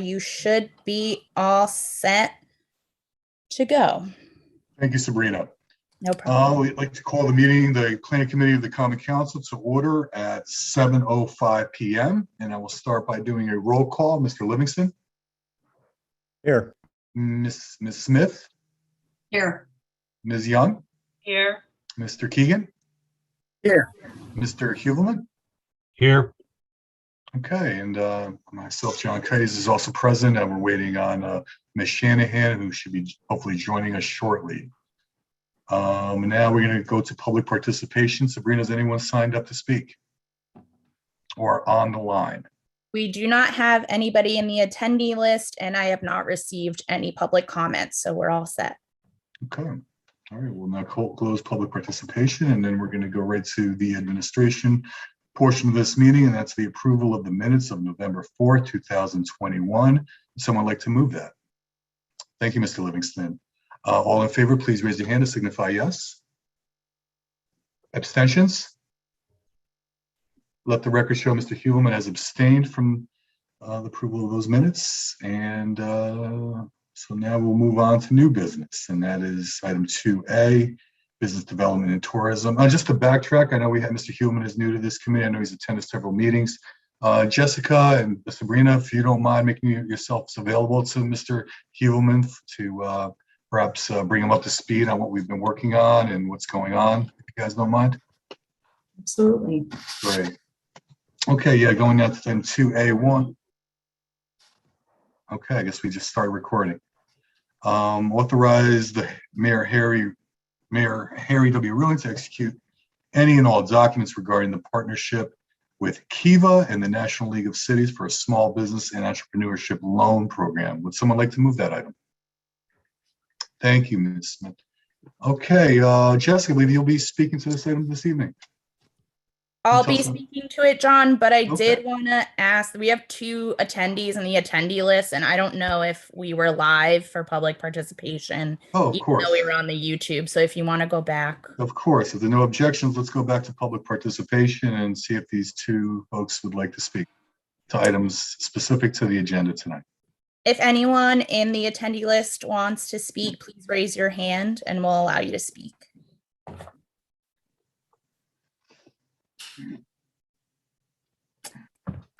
You should be all set to go. Thank you, Sabrina. No problem. We'd like to call the meeting, the Planning Committee of the Common Council, to order at 7:05 p.m. And I will start by doing a roll call. Mr. Livingston? Here. Ms. Smith? Here. Ms. Young? Here. Mr. Keegan? Here. Mr. Huvelman? Here. Okay, and myself, John Kites, is also present, and we're waiting on Ms. Shanahan, who should be hopefully joining us shortly. Now we're going to go to public participation. Sabrina, has anyone signed up to speak or on the line? We do not have anybody in the attendee list, and I have not received any public comments, so we're all set. Okay. All right, we'll now close public participation, and then we're going to go right to the administration portion of this meeting, and that's the approval of the minutes of November 4th, 2021. Would someone like to move that? Thank you, Mr. Livingston. All in favor, please raise your hand to signify yes. Abstentions? Let the record show Mr. Huvelman has abstained from the approval of those minutes. And so now we'll move on to new business, and that is item 2A, business development and tourism. Just to backtrack, I know we have Mr. Huvelman is new to this committee. I know he's attended several meetings. Jessica and Sabrina, if you don't mind making yourselves available to Mr. Huvelman to perhaps bring him up to speed on what we've been working on and what's going on, if you guys don't mind. Absolutely. Great. Okay, yeah, going now to item 2A1. Okay, I guess we just started recording. Authorize the Mayor Harry W. Ruin to execute any and all documents regarding the partnership with Kiva and the National League of Cities for a small business and entrepreneurship loan program. Would someone like to move that item? Thank you, Ms. Smith. Okay, Jessica, I believe you'll be speaking to this item this evening. I'll be speaking to it, John, but I Okay. did want to ask, we have 2 attendees on the attendee list, and I don't know if we were live for public participation. Oh, of even course. though we were on the YouTube. So if you want to go back. Of course. If there are no objections, let's go back to public participation and see if these 2 folks would like to speak to items specific to the agenda tonight. If anyone in the attendee list wants to speak, please raise your hand and we'll allow you to speak.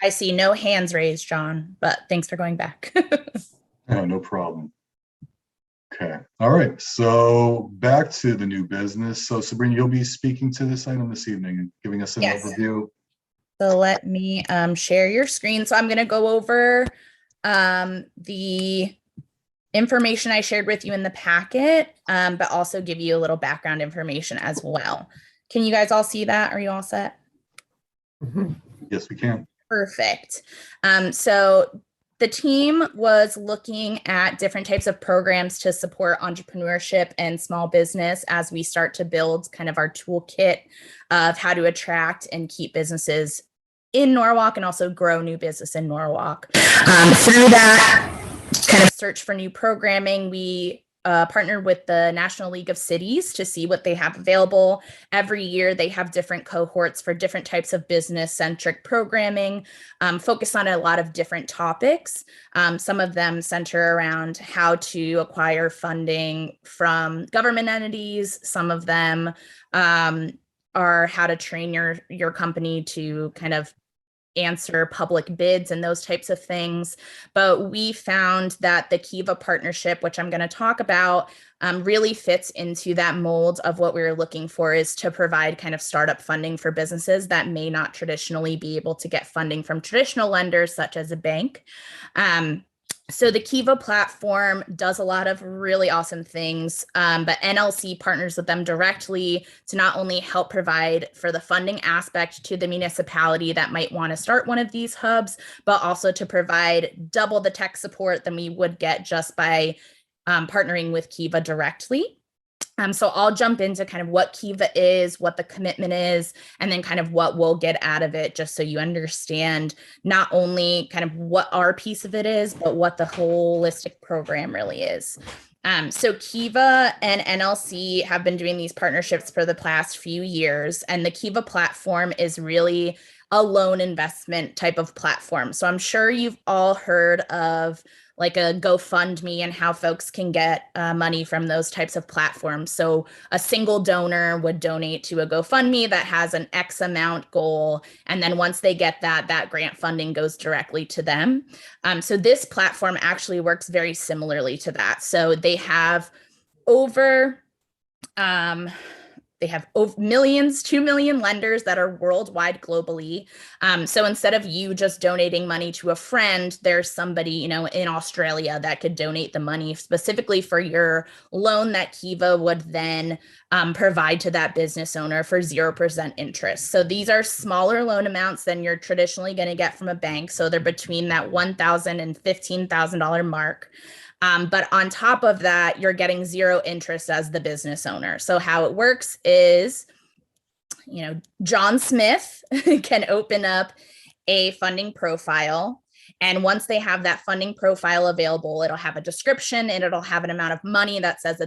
I see no hands raised, John, but thanks for going back. No problem. Okay. All right. So back to the new business. So Sabrina, you'll be speaking to this item this evening and giving us an Yes. overview. So let me share your screen. So I'm going to go over the information I shared with you in the packet, but also give you a little background information as well. Can you guys all see that? Are you all set? Yes, we can. Perfect. So the team was looking at different types of programs to support entrepreneurship and small business as we start to build kind of our toolkit of how to attract and keep businesses in Norwalk and also grow new business in Norwalk. Through that kind of search for new programming, we partnered with the National League of Cities to see what they have available. Every year, they have different cohorts for different types of business-centric programming, focused on a lot of different topics. Some of them center around how to acquire funding from government entities. Some of them are how to train your company to kind of answer public bids and those types of things. But we found that the Kiva partnership, which I'm going to talk about, really fits into that mold of what we were looking for, is to provide kind of startup funding for businesses that may not traditionally be able to get funding from traditional lenders, such as a bank. So the Kiva platform does a lot of really awesome things, but NLC partners with them directly to not only help provide for the funding aspect to the municipality that might want to start one of these hubs, but also to provide double the tech support than we would get just by partnering with Kiva directly. So I'll jump into kind of what Kiva is, what the commitment is, and then kind of what we'll get out of it, just so you understand not only kind of what our piece of it is, but what the holistic program really is. So Kiva and NLC have been doing these partnerships for the past few years, and the Kiva platform is really a loan investment type of platform. So I'm sure you've all heard of like a GoFundMe and how folks can get money from those types of platforms. So a single donor would donate to a GoFundMe that has an X amount goal. And then once they get that, that grant funding goes directly to them. So this platform actually works very similarly to that. So they have over millions, 2 million lenders that are worldwide globally. So instead of you just donating money to a friend, there's somebody, in Australia that could donate the money specifically for your loan that Kiva would then provide to that business owner for 0% interest. So these are smaller loan amounts than you're traditionally going to get from a bank. So they're between that $1,000 and $15,000 mark. But on top of that, you're getting 0 interest as the business owner. So how it works is, John Smith can open up a funding profile. And once they have that funding profile available, it'll have a description and it'll have an amount of money that says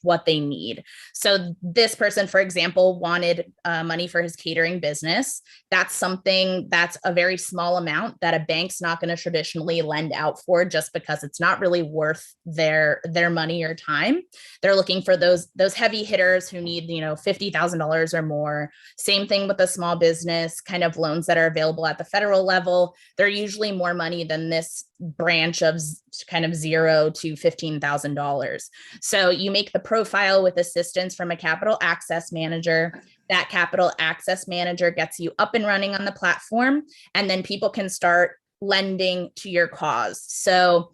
what they need. So this person, for example, wanted money for his catering business. That's something that's a very small amount that a bank's not going to traditionally lend out for, just because it's not really worth their money or time. They're looking for those heavy hitters who need, $50,000 or more. Same thing with the small business kind of loans that are available at the federal level. They're usually more money than this branch of kind of $0 to $15,000. So you make the profile with assistance from a capital access manager. That capital access manager gets you up and running on the platform, and then people can start lending to your cause. So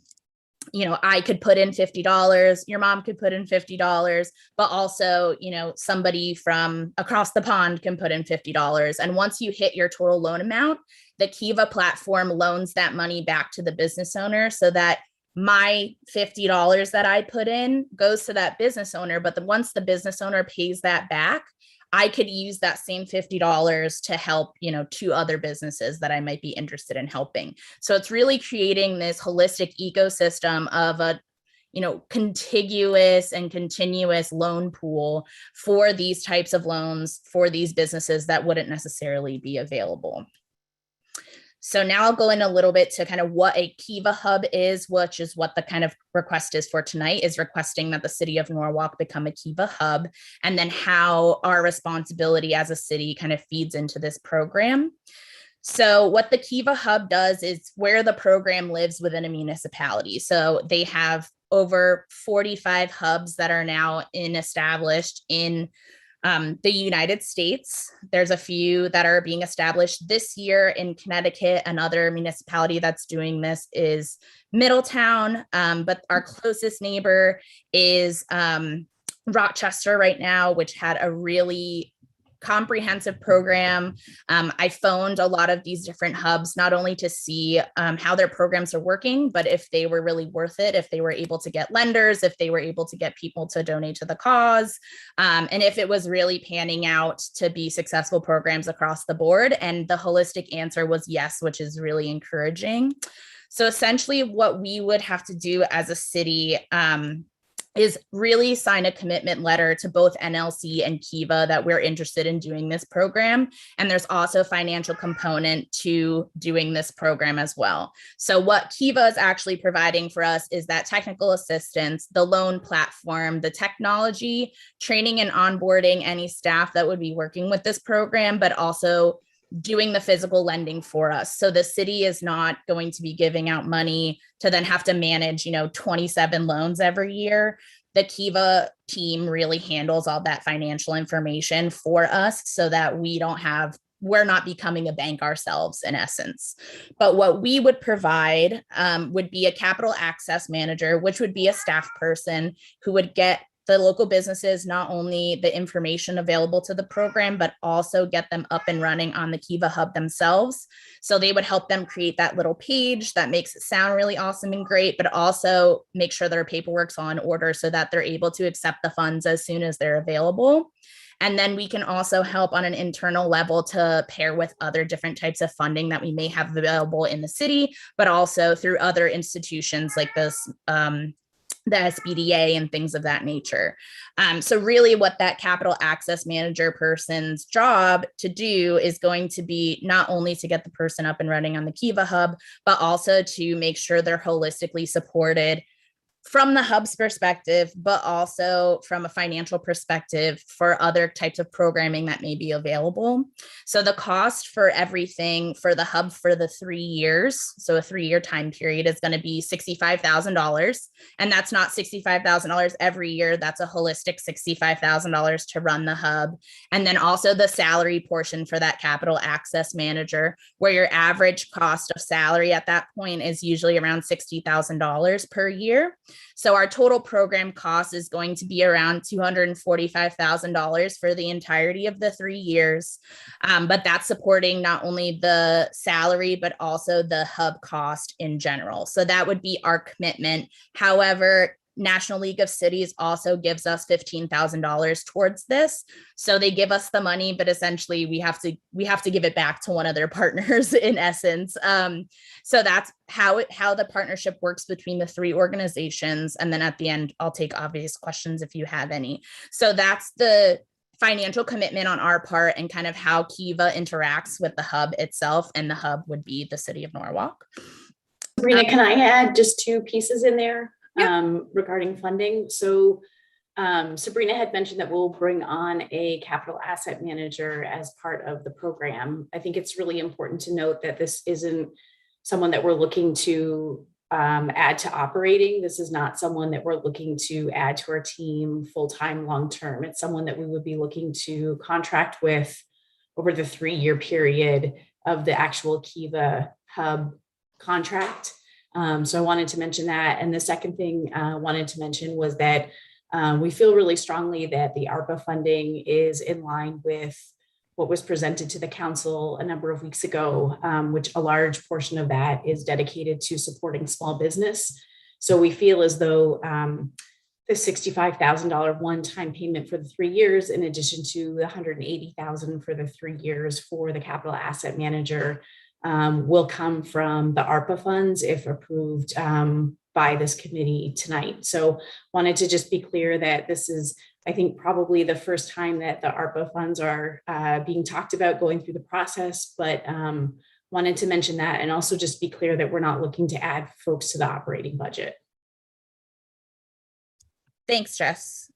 I could put in $50, your mom could put in $50, but also, somebody from across the pond can put in $50. And once you hit your total loan amount, the Kiva platform loans that money back to the business owner, so that my $50 that I put in goes to that business owner. But once the business owner pays that back, I could use that same $50 to help, 2 other businesses that I might be interested in helping. So it's really creating this holistic ecosystem of a, contiguous and continuous loan pool for these types of loans for these businesses that wouldn't necessarily be available. So now I'll go in a little bit to kind of what a Kiva Hub is, which is what the kind of request is for tonight, is requesting that the city of Norwalk become a Kiva Hub, and then how our responsibility as a city kind of feeds into this program. So what the Kiva Hub does is where the program lives within a municipality. So they have over 45 hubs that are now established in the United States. There's a few that are being established this year in Connecticut. Another municipality that's doing this is Middletown, but our closest neighbor is Rochester right now, which had a really comprehensive program. I phoned a lot of these different hubs, not only to see how their programs are working, but if they were really worth it, if they were able to get lenders, if they were able to get people to donate to the cause, and if it was really panning out to be successful programs across the board. And the holistic answer was yes, which is really encouraging. So essentially what we would have to do as a city is really sign a commitment letter to both NLC and Kiva that we're interested in doing this program. And there's also a financial component to doing this program as well. So what Kiva is actually providing for us is that technical assistance, the loan platform, the technology, training and onboarding any staff that would be working with this program, but also doing the physical lending for us. So the city is not going to be giving out money to then have to manage, 27 loans every year. The Kiva team really handles all that financial information for us so that we're not becoming a bank ourselves in essence. But what we would provide would be a capital access manager, which would be a staff person who would get the local businesses not only the information available to the program, but also get them up and running on the Kiva Hub themselves. So they would help them create that little page that makes it sound really awesome and great, but also make sure their paperwork's on order so that they're able to accept the funds as soon as they're available. And then we can also help on an internal level to pair with other different types of funding that we may have available in the city, but also through other institutions like this the SBDA and things of that nature. So really what that capital access manager person's job to do is going to be not only to get the person up and running on the Kiva Hub, but also to make sure they're holistically supported from the hub's perspective, but also from a financial perspective for other types of programming that may be available. So the cost for everything for the hub for the 3 years, so a 3-year time period, is going to be $65,000. And that's not $65,000 every year. That's a holistic $65,000 to run the hub. And then also the salary portion for that capital access manager, where your average cost of salary at that point is usually around $60,000 per year. So our total program cost is going to be around $245,000 for the entirety of the 3 years. But that's supporting not only the salary, but also the hub cost in general. So that would be our commitment. However, National League of Cities also gives us $15,000 towards this. So they give us the money, but essentially we have to give it back to one of their partners in essence. So that's how the partnership works between the 3 organizations. And then at the end, I'll take obvious questions if you have any. So that's the financial commitment on our part and kind of how Kiva interacts with the hub itself. And the hub would be the city of Norwalk. Sabrina, can I add just 2 pieces in there? Yeah. Regarding funding? So Sabrina had mentioned that we'll bring on a capital asset manager as part of the program. I think it's really important to note that this isn't someone that we're looking to add to operating. This is not someone that we're looking to add to our team full-time, long-term. It's someone that we would be looking to contract with over the 3-year period of the actual Kiva Hub contract. So I wanted to mention that. And the second thing I wanted to mention was that we feel really strongly that the ARPA funding is in line with what was presented to the council a number of weeks ago, which a large portion of that is dedicated to supporting small business. So we feel as though the $65,000 one-time payment for the 3 years, in addition to the $180,000 for the 3 years for the capital asset manager, will come from the ARPA funds if approved by this committee tonight. So wanted to just be clear that this is, I think, probably the first time that the ARPA funds are being talked about going through the process, but wanted to mention that and also just be clear that we're not looking to add folks to the operating budget. Thanks, Jess.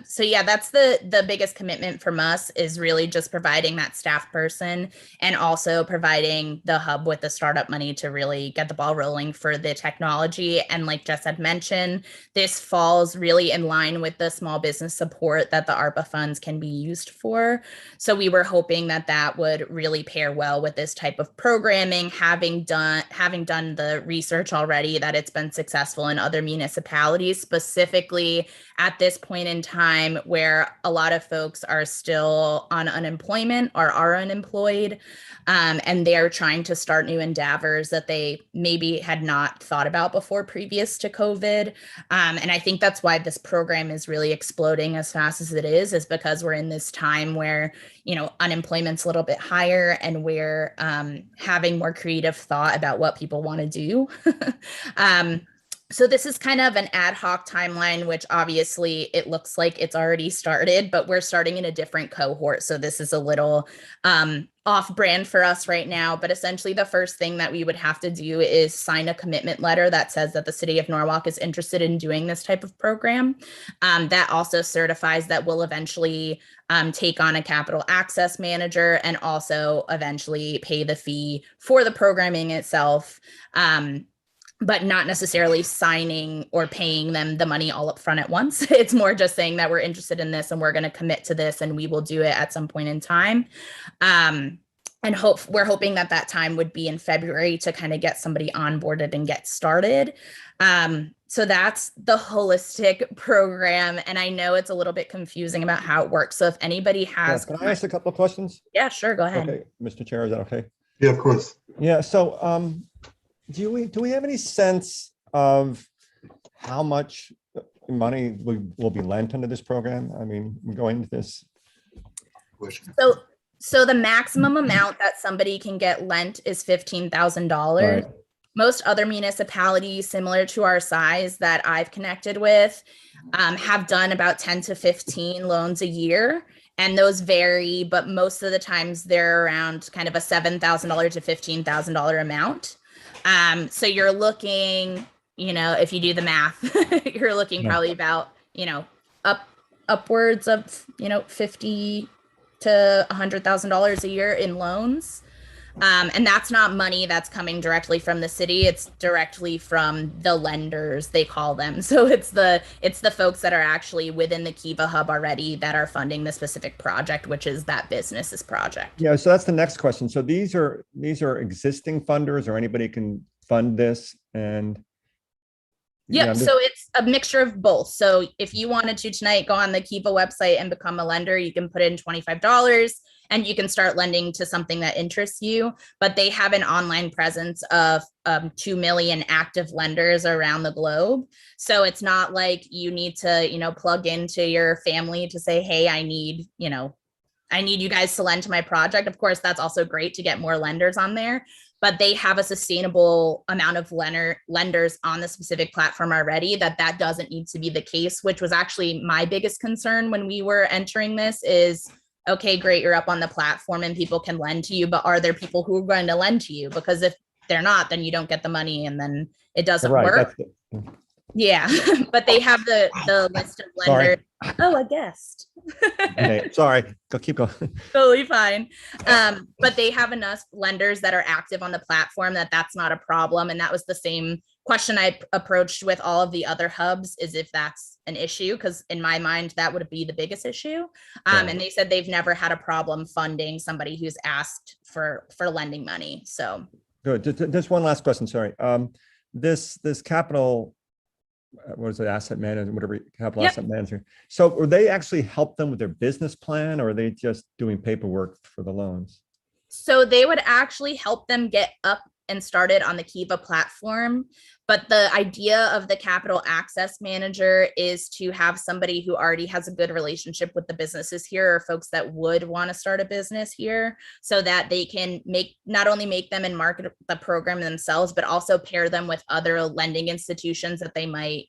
So yeah, that's the biggest commitment from us, is really just providing that staff person and also providing the hub with the startup money to really get the ball rolling for the technology. And like Jess had mentioned, this falls really in line with the small business support that the ARPA funds can be used for. So we were hoping that that would really pair well with this type of programming, having done the research already that it's been successful in other municipalities, specifically at this point in time where a lot of folks are still on unemployment or are unemployed, and they're trying to start new endeavors that they maybe had not thought about before previous to COVID. And I think that's why this program is really exploding as fast as it is because we're in this time where, you know, unemployment's a little bit higher and we're having more creative thought about what people want to do. So this is kind of an ad hoc timeline, which obviously it looks like it's already started, but we're starting in a different cohort. So this is a little off brand for us right now, but essentially the first thing that we would have to do is sign a commitment letter that says that the city of Norwalk is interested in doing this type of program. That also certifies that we'll eventually take on a capital access manager and also eventually pay the fee for the programming itself. But not necessarily signing or paying them the money all up front at once. It's more just saying that we're interested in this and we're going to commit to this and we will do it at some point in time. And we're hoping that that time would be in February to kind of get somebody onboarded and get started. So that's the holistic program. And I know it's a little bit confusing about how it works. So if anybody has— Can I ask a couple of questions? Yeah, sure. Go ahead. Okay, Mr. Chair, is that okay? Yeah, of course. Yeah, so do we have any sense of how much money will be lent under this program? I mean, we're going into this. So the maximum amount that somebody can get lent is $15,000. Right. most other municipalities similar to our size that I've connected with have done about 10 to 15 loans a year. And those vary, but most of the times they're around kind of a $7,000 to $15,000 amount. So you're looking, if you do the math, you're looking probably about, upwards of, $50,000 to $100,000 a year in loans. And that's not money that's coming directly from the city. It's directly from the lenders, they call them. So it's the folks that are actually within the Kiva Hub already that are funding the specific project, which is that business's project. Yeah, so that's the next question. So these are existing funders, or anybody can fund this? And Yep. So it's a mixture of both. So if you wanted to tonight, go on the Kiva website and become a lender, you can put in $25 and you can start lending to something that interests you. But they have an online presence of 2 million active lenders around the globe. So it's not like you need to, plug into your family to say, hey, I need you guys to lend to my project. Of course, that's also great to get more lenders on there, but they have a sustainable amount of lenders on the specific platform already that doesn't need to be the case, which was actually my biggest concern when we were entering this is, okay, great, you're up on the platform and people can lend to you, but are there people who are going to lend to you? Because if they're not, then you don't get the money and then it doesn't work. Yeah, but they have the list of lenders. Sorry. Oh, a guest. Okay, sorry, keep going. Totally fine. But they have enough lenders that are active on the platform that's not a problem. And that was the same question I approached with all of the other hubs, is if that's an issue, because in my mind, that would be the biggest issue. And they said they've never had a problem funding somebody who's asked for lending money. So good. Just one last question. Sorry. This capital, what is it, asset manager, whatever, capital asset manager. So are they actually help them with their business plan, or are they just doing paperwork for the loans? So they would actually help them get up and started on the Kiva platform. But the idea of the capital access manager is to have somebody who already has a good relationship with the businesses here, or folks that would want to start a business here, so that they can not only make them and market the program themselves, but also pair them with other lending institutions that they might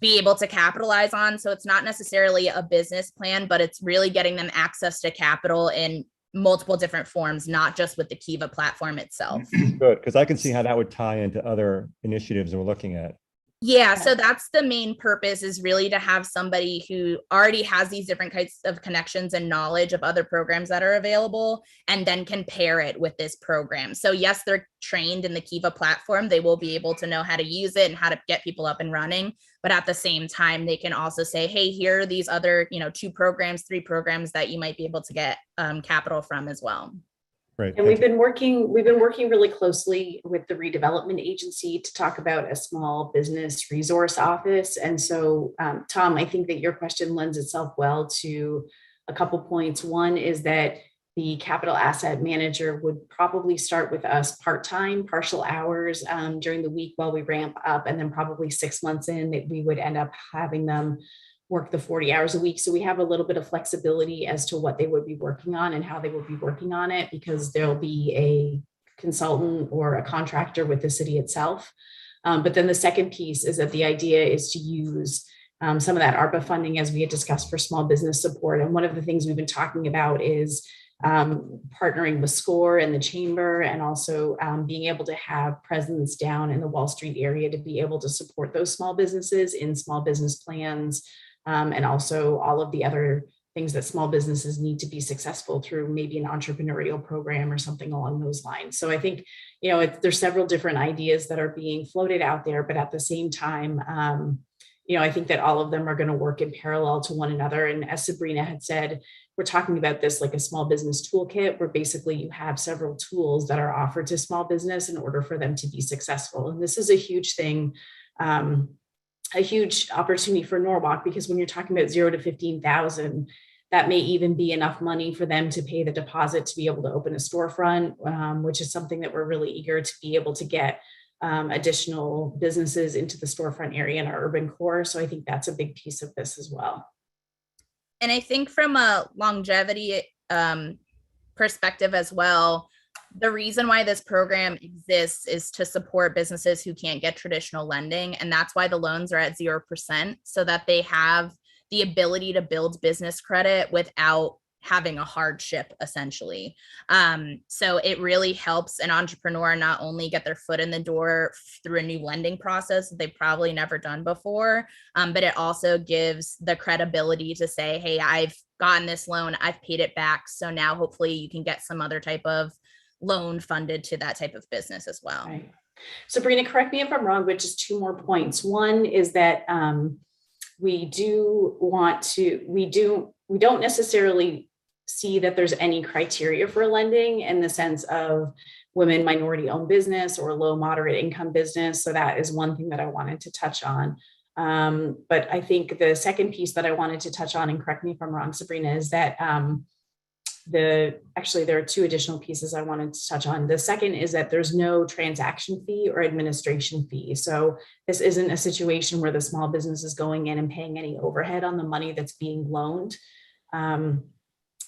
be able to capitalize on. So it's not necessarily a business plan, but it's really getting them access to capital in multiple different forms, not just with the Kiva platform itself. Good, because I can see how that would tie into other initiatives we're looking at. Yeah, so that's the main purpose, is really to have somebody who already has these different kinds of connections and knowledge of other programs that are available, and then can pair it with this program. So yes, they're trained in the Kiva platform. They will be able to know how to use it and how to get people up and running. But at the same time, they can also say, hey, here are these other, 2 programs, 3 programs that you might be able to get capital from as well. Right. And we've been working really closely with the redevelopment agency to talk about a small business resource office. And so, Tom, I think that your question lends itself well to a couple points. One is that the capital asset manager would probably start with us part-time, partial hours during the week while we ramp up, and then probably 6 months in that we would end up having them work the 40 hours a week. So we have a little bit of flexibility as to what they would be working on and how they would be working on it, because there'll be a consultant or a contractor with the city itself. But then the second piece is that the idea is to use some of that ARPA funding, as we had discussed, for small business support. And one of the things we've been talking about is partnering with SCORE and the chamber, and also being able to have presence down in the Wall Street area to be able to support those small businesses in small business plans, and also all of the other things that small businesses need to be successful through, maybe an entrepreneurial program or something along those lines. So I think, there's several different ideas that are being floated out there, but at the same time, I think that all of them are going to work in parallel to one another. And as Sabrina had said, we're talking about this like a small business toolkit, where basically you have several tools that are offered to small business in order for them to be successful. And this is a huge thing, a huge opportunity for Norwalk, because when you're talking about 0 to 15,000, that may even be enough money for them to pay the deposit to be able to open a storefront, which is something that we're really eager to be able to get additional businesses into the storefront area in our urban core. So I think that's a big piece of this as well. And I think from a longevity perspective as well, The reason why this program exists is to support businesses who can't get traditional lending. And that's why the loans are at 0%, so that they have the ability to build business credit without having a hardship, essentially. So it really helps an entrepreneur not only get their foot in the door through a new lending process that they've probably never done before, but it also gives the credibility to say, hey, I've gotten this loan, I've paid it back. So now hopefully you can get some other type of loan funded to that type of business as well. Right. Sabrina, correct me if I'm wrong, but just two more points. One is that we don't necessarily see that there's any criteria for lending in the sense of women, minority owned business or low moderate income business. So that is one thing that I wanted to touch on. But I think the second piece that I wanted to touch on, and correct me if I'm wrong, Sabrina, is that there are two additional pieces I wanted to touch on. The second is that there's no transaction fee or administration fee. So this isn't a situation where the small business is going in and paying any overhead on the money that's being loaned,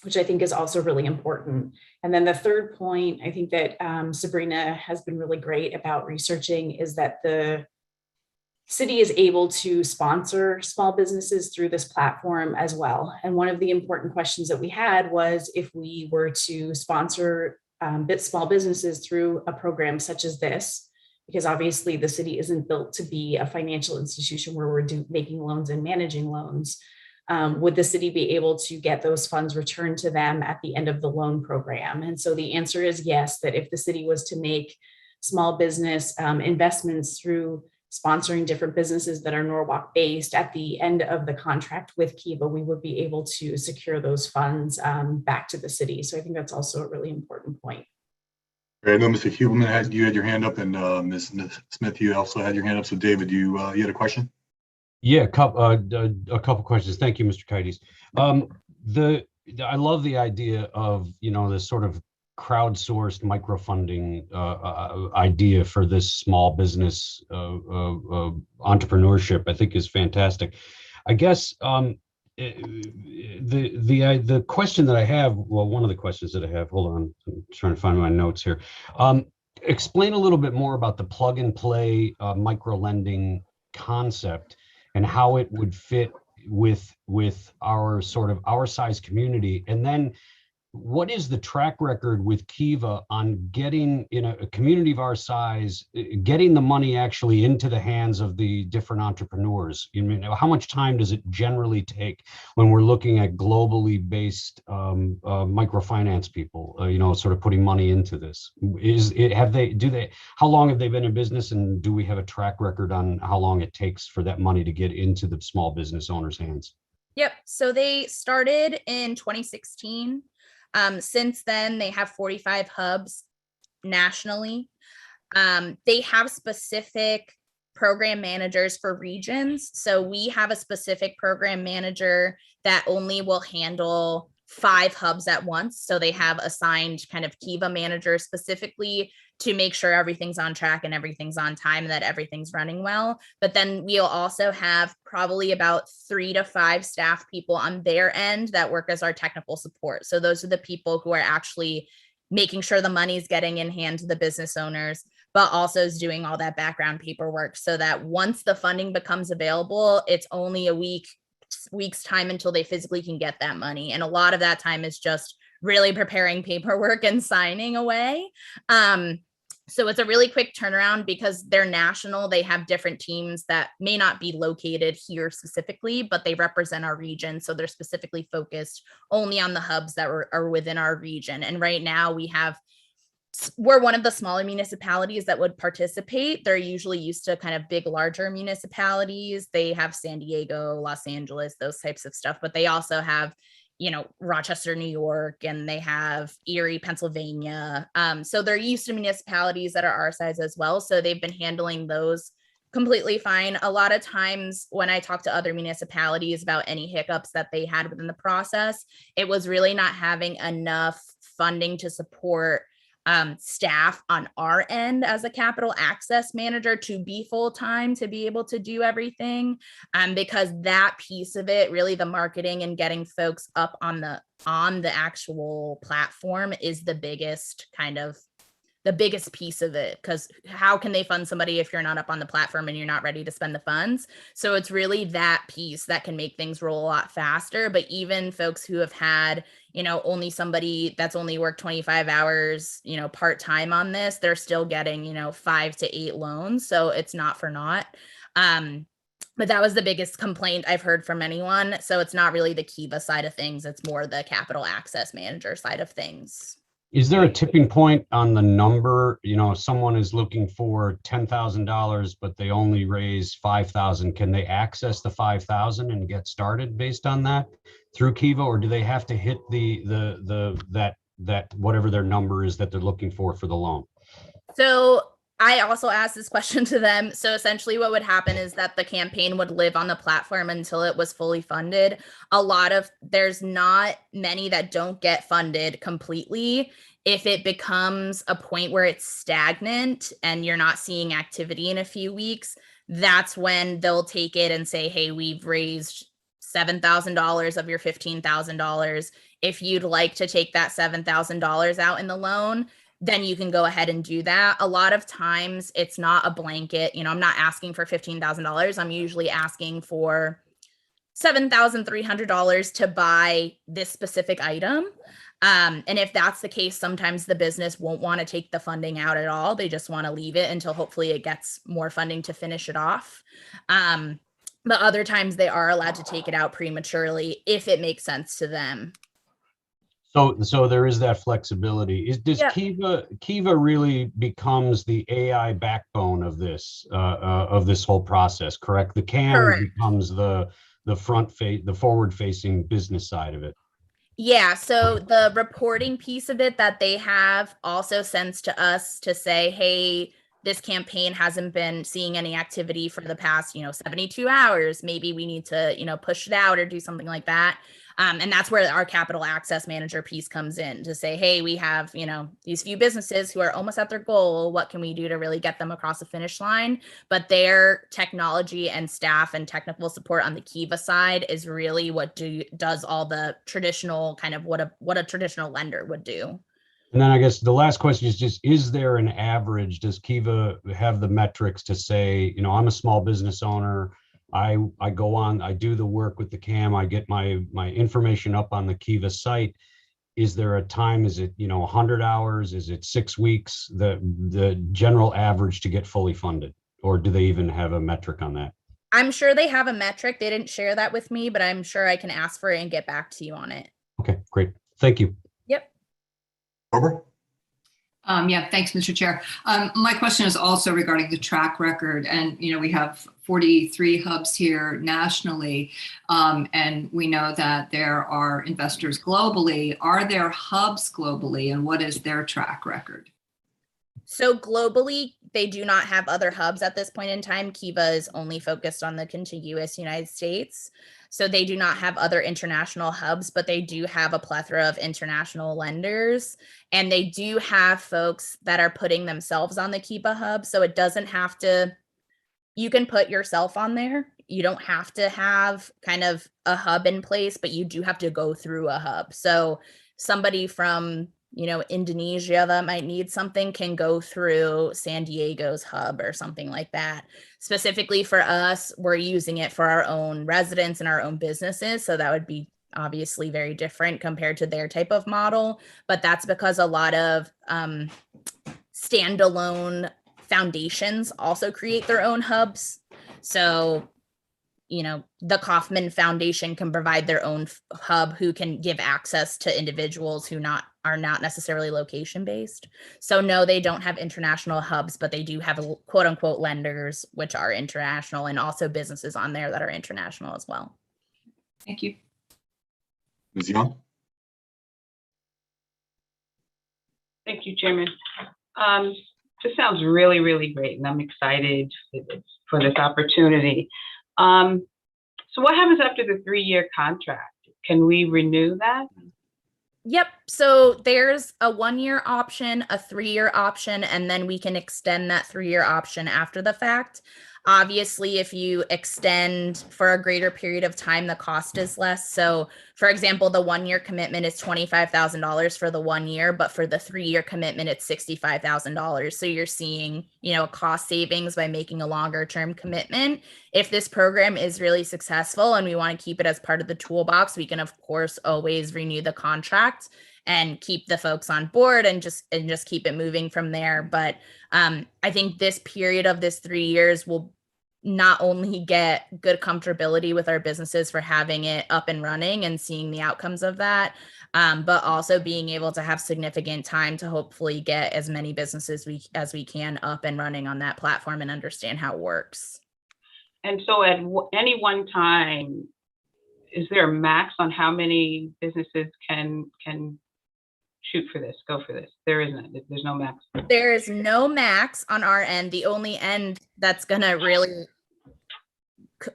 which I think is also really important. And then the third point, I think that Sabrina has been really great about researching, is that the city is able to sponsor small businesses through this platform as well. And one of the important questions that we had was if we were to sponsor small businesses through a program such as this, because obviously the city isn't built to be a financial institution where we're making loans and managing loans. Would the city be able to get those funds returned to them at the end of the loan program? And so the answer is yes, that if the city was to make small business investments through sponsoring different businesses that are Norwalk based, at the end of the contract with Kiva, we would be able to secure those funds back to the city. So I think that's also a really important point. I know Mr. Huberman you had your hand up, and Ms. Smith, you also had your hand up. So David, you had a question? Yeah, a couple questions. Thank you, Mr. Kites. I love the idea of, this sort of crowdsourced microfunding idea for this small business entrepreneurship. I think is fantastic. I guess the question that I have, well, one of the questions that I have, hold on, I'm trying to find my notes here. Explain a little bit more about the plug and play micro lending concept and how it would fit with our size community. And then what is the track record with Kiva on getting, in a community of our size, getting the money actually into the hands of the different entrepreneurs? How much time does it generally take when we're looking at globally based microfinance people, sort of putting money into this? How long have they been in business, and do we have a track record on how long it takes for that money to get into the small business owners' hands? Yep. So they started in 2016. Since then, they have 45 hubs nationally. They have specific program managers for regions. So we have a specific program manager that only will handle 5 hubs at once. So they have assigned kind of Kiva managers specifically to make sure everything's on track and everything's on time and that everything's running well. But then we'll also have probably about 3 to 5 staff people on their end that work as our technical support. So those are the people who are actually making sure the money's getting in hand to the business owners, but also is doing all that background paperwork so that once the funding becomes available, it's only a week's time until they physically can get that money. And a lot of that time is just really preparing paperwork and signing away. So it's a really quick turnaround because they're national. They have different teams that may not be located here specifically, but they represent our region. So they're specifically focused only on the hubs that are within our region. And right now we're one of the smaller municipalities that would participate. They're usually used to kind of big, larger municipalities. They have San Diego, Los Angeles, those types of stuff, but they also have Rochester, New York, and they have Erie, Pennsylvania. So they're used to municipalities that are our size as well. So they've been handling those completely fine. A lot of times when I talk to other municipalities about any hiccups that they had within the process, it was really not having enough funding to support staff on our end as a capital access manager to be full-time, to be able to do everything. Because that piece of it, really the marketing and getting folks up on the actual platform is the biggest kind of the biggest piece of it, because how can they fund somebody if you're not up on the platform and you're not ready to spend the funds? So it's really that piece that can make things roll a lot faster. But even folks who have had, only somebody that's only worked 25 hours, part-time on this, they're still getting, 5 to 8 loans. So it's not for naught. But that was the biggest complaint I've heard from anyone. So it's not really the Kiva side of things. It's more the capital access manager side of things. Is there a tipping point on the number? If someone is looking for $10,000, but they only raise 5,000, can they access the 5,000 and get started based on that through Kiva, or do they have to hit that whatever their number is that they're looking for the loan? So I also asked this question to them. So essentially what would happen is that the campaign would live on the platform until it was fully funded. There's not many that don't get funded completely. If it becomes a point where it's stagnant and you're not seeing activity in a few weeks, that's when they'll take it and say, hey, we've raised $7,000 of your $15,000. If you'd like to take that $7,000 out in the loan, then you can go ahead and do that. A lot of times it's not a blanket, I'm not asking for $15,000. I'm usually asking for $7,300 to buy this specific item. And if that's the case, sometimes the business won't want to take the funding out at all. They just want to leave it until hopefully it gets more funding to finish it off. But other times they are allowed to take it out prematurely if it makes sense to them. So there is that flexibility. Does Kiva really becomes the AI backbone of this whole process, correct? The CAM becomes the forward facing business side of it. Yeah, so the reporting piece of it that they have also sends to us to say, hey, this campaign hasn't been seeing any activity for the past, 72 hours. Maybe we need to, push it out or do something like that. And that's where our capital access manager piece comes in to say, hey, we have, these few businesses who are almost at their goal. What can we do to really get them across the finish line? But their technology and staff and technical support on the Kiva side is really what does all the traditional kind of what a traditional lender would do. And then I guess the last question is just, is there an average? Does Kiva have the metrics to say, I'm a small business owner, I go on, I do the work with the CAM, I get my information up on the Kiva site. Is there a time? Is it 100 hours? Is it 6 weeks? The general average to get fully funded, or do they even have a metric on that? I'm sure they have a metric. They didn't share that with me, but I'm sure I can ask for it and get back to you on it. Okay, great. Thank you. Yep. Barbara? Yeah, thanks, Mr. Chair. My question is also regarding the track record. And, we have 43 hubs here nationally. And we know that there are investors globally. Are there hubs globally, and what is their track record? So globally, they do not have other hubs at this point in time. Kiva is only focused on the contiguous United States. So they do not have other international hubs, but they do have a plethora of international lenders. And they do have folks that are putting themselves on the Kiva Hub. So it doesn't have to, you can put yourself on there. You don't have to have kind of a hub in place, but you do have to go through a hub. So somebody from Indonesia that might need something can go through San Diego's hub or something like that. Specifically for us, we're using it for our own residents and our own businesses. So that would be obviously very different compared to their type of model. But that's because a lot of standalone foundations also create their own hubs. So the Kauffman Foundation can provide their own hub who can give access to individuals who are not necessarily location based. So no, they don't have international hubs, but they do have quote unquote lenders, which are international, and also businesses on there that are international as well. Thank you. Ms. Young? Thank you, Chairman. This sounds really, really great, and I'm excited for this opportunity. So what happens after the 3-year contract? Can we renew that? Yep. So there's a 1-year option, a 3-year option, and then we can extend that 3-year option after the fact. Obviously, if you extend for a greater period of time, the cost is less. So, for example, the 1-year commitment is $25,000 for the 1 year, but for the 3-year commitment, it's $65,000. So you're seeing, a cost savings by making a longer term commitment. If this program is really successful and we want to keep it as part of the toolbox, we can, of course, always renew the contract and keep the folks on board and just keep it moving from there. But I think this period of this 3 years will not only get good comfortability with our businesses for having it up and running and seeing the outcomes of that, but also being able to have significant time to hopefully get as many businesses as we can up and running on that platform and understand how it works. And so at any one time, is there a max on how many businesses can shoot for this, go for this? There isn't. There's no max. There is no max on our end. The only end that's going to really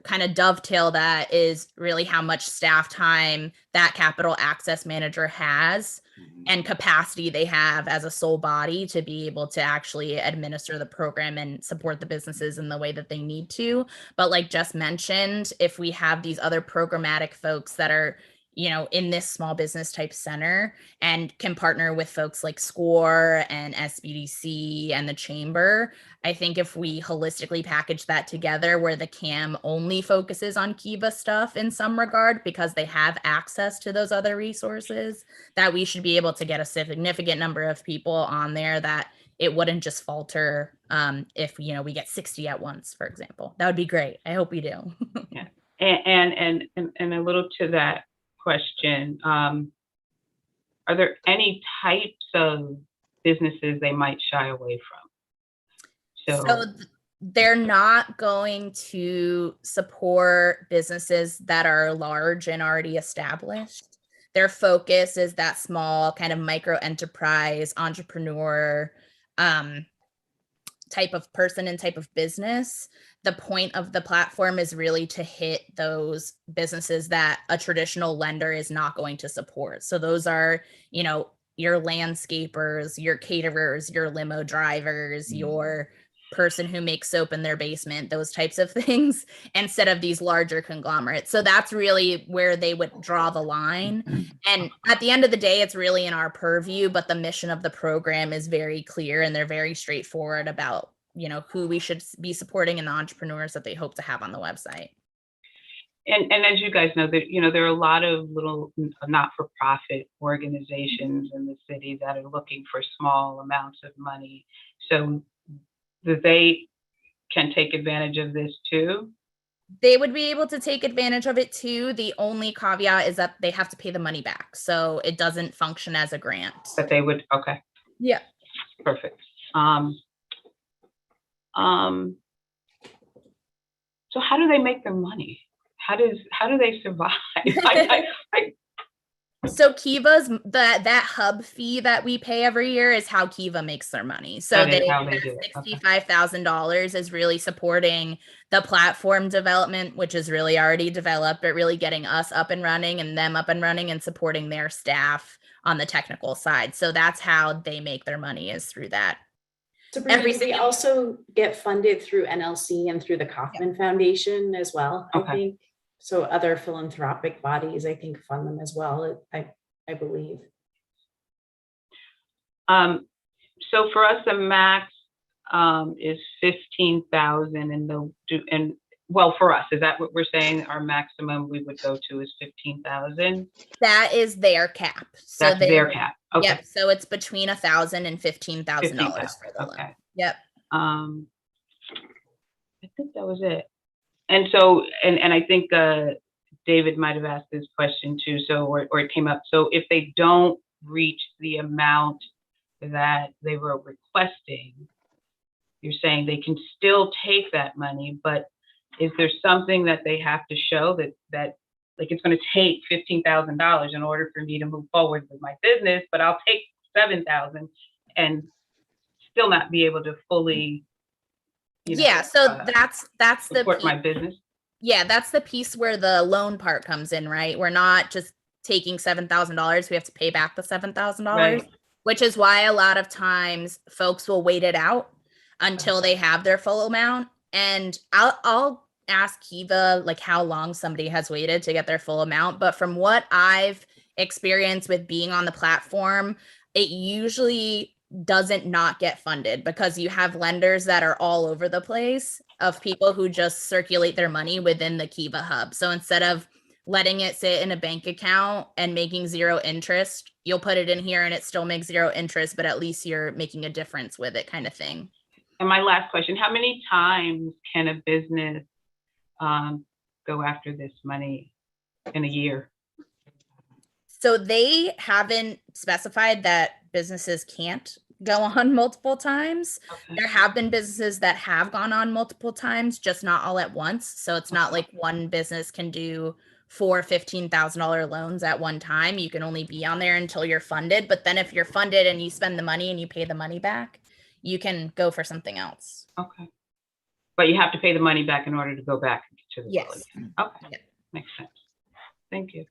kind of dovetail that is really how much staff time that capital access manager has and capacity they have as a sole body to be able to actually administer the program and support the businesses in the way that they need to. But like just mentioned, if we have these other programmatic folks that are in this small business type center and can partner with folks like SCORE and SBDC and the chamber, I think if we holistically package that together where the CAM only focuses on Kiva stuff in some regard because they have access to those other resources, that we should be able to get a significant number of people on there that it wouldn't just falter if we get 60 at once, for example. That would be great. I hope we do. Yeah, and a little to that question, are there any types of businesses they might shy away from? So they're not going to support businesses that are large and already established. Their focus is that small kind of micro enterprise entrepreneur type of person and type of business. The point of the platform is really to hit those businesses that a traditional lender is not going to support. So those are, your landscapers, your caterers, your limo drivers, your person who makes soap in their basement, those types of things, instead of these larger conglomerates. So that's really where they would draw the line. And at the end of the day, it's really in our purview, but the mission of the program is very clear and they're very straightforward about, who we should be supporting and the entrepreneurs that they hope to have on the website. And as you guys know, there are a lot of little not-for-profit organizations in the city that are looking for small amounts of money. So that they can take advantage of this too? They would be able to take advantage of it too. The only caveat is that they have to pay the money back. So it doesn't function as a grant. But they would, okay. Yeah. Perfect. So how do they make their money? How do they survive? So Kiva's that hub fee that we pay every year is how Kiva makes their money. So $65,000 is really supporting the platform development, which is really already developed, but really getting us up and running and them up and running and supporting their staff on the technical side. So that's how they make their money, is through that. Sabrina, we also get funded through NLC and through the Kauffman Foundation as well, I think. So other philanthropic bodies, I think, fund them as well, I believe. So for us, the max is 15,000, and well, for us, is that what we're saying? Our maximum we would go to is 15,000. That is their cap. So that's their cap. Okay. Yep. So it's between $1,000 and $15,000 for the loan. Yep. I think that was it. And so, and I think David might have asked this question too, so or it came up. So if they don't reach the amount that they were requesting, you're saying they can still take that money, but is there something that they have to show that like it's going to take $15,000 in order for me to move forward with my business, but I'll take 7,000 and still not be able to fully so that's the support my business. Yeah, that's the piece where the loan part comes in, right? We're not just taking $7,000. We have to pay back the $7,000, right, which is why a lot of times folks will wait it out until they have their full amount. And I'll ask Kiva like how long somebody has waited to get their full amount. But from what I've experienced with being on the platform, it usually doesn't not get funded because you have lenders that are all over the place of people who just circulate their money within the Kiva Hub. So instead of letting it sit in a bank account and making zero interest, you'll put it in here and it still makes zero interest, but at least you're making a difference with it, kind of thing. And my last question, how many times can a business go after this money in a year? So they haven't specified that businesses can't go on multiple times. Okay. There have been businesses that have gone on multiple times, just not all at once. So it's not like one business can do 4 $15,000 loans at one time. You can only be on there until you're funded. But then if you're funded and you spend the money and you pay the money back, you can go for something else. Okay. But you have to pay the money back in order to go back to the Yes. village. Okay. Yeah. Makes sense. Thank you.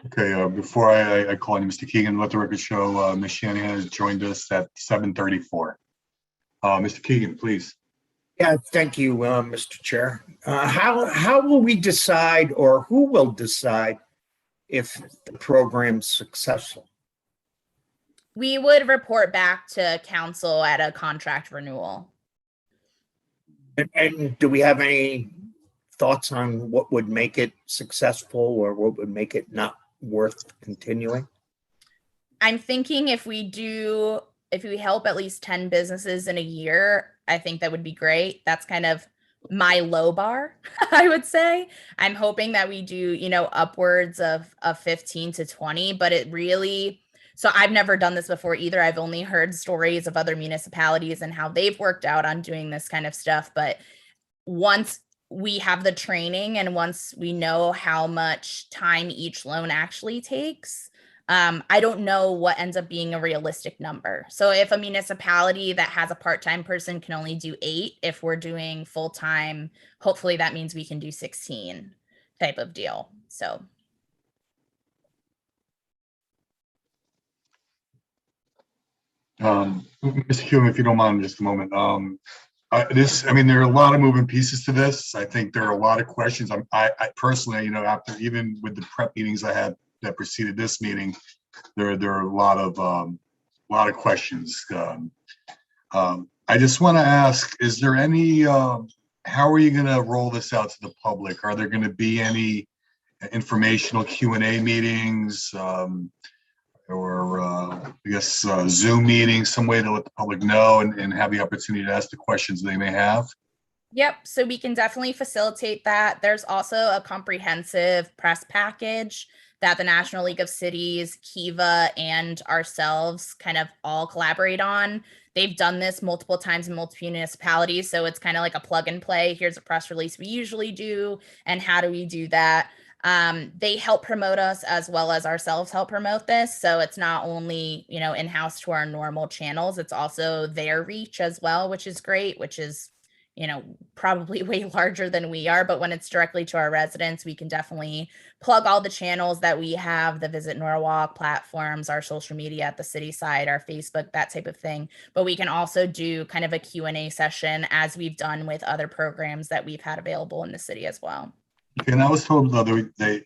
Okay, before I call on you, Mr. Keegan, let the record show Ms. Shanahan has joined us at 7:34. Mr. Keegan, please. Yeah, thank you, Mr. Chair. How will we decide, or who will decide if the program's successful? We would report back to council at a contract renewal. And do we have any thoughts on what would make it successful or what would make it not worth continuing? I'm thinking if we help at least 10 businesses in a year, I think that would be great. That's kind of my low bar, I would say. I'm hoping that we do, upwards of 15 to 20, but it really, so I've never done this before either. I've only heard stories of other municipalities and how they've worked out on doing this kind of stuff. But once we have the training and once we know how much time each loan actually takes, I don't know what ends up being a realistic number. So if a municipality that has a part-time person can only do 8, if we're doing full-time, hopefully that means we can do 16 type of deal. So. Mr. Keegan, if you don't mind just a moment. There are a lot of moving pieces to this. I think there are a lot of questions. I personally, after even with the prep meetings I had that preceded this meeting, there are a lot of questions. I just want to ask: is there any? How are you going to roll this out to the public? Are there going to be any informational Q&A meetings, or I guess Zoom meetings, some way to let the public know and have the opportunity to ask the questions they may have? Yep. So we can definitely facilitate that. There's also a comprehensive press package that the National League of Cities, Kiva, and ourselves kind of all collaborate on. They've done this multiple times in multiple municipalities. So it's kind of like a plug and play. Here's a press release we usually do. And how do we do that? They help promote us as well as ourselves help promote this. So it's not only, in-house to our normal channels, it's also their reach as well, which is great, which is, probably way larger than we are. But when it's directly to our residents, we can definitely plug all the channels that we have, the Visit Norwalk platforms, our social media at the city side, our Facebook, that type of thing. But we can also do kind of a Q&A session as we've done with other programs that we've had available in the city as well. And I was told they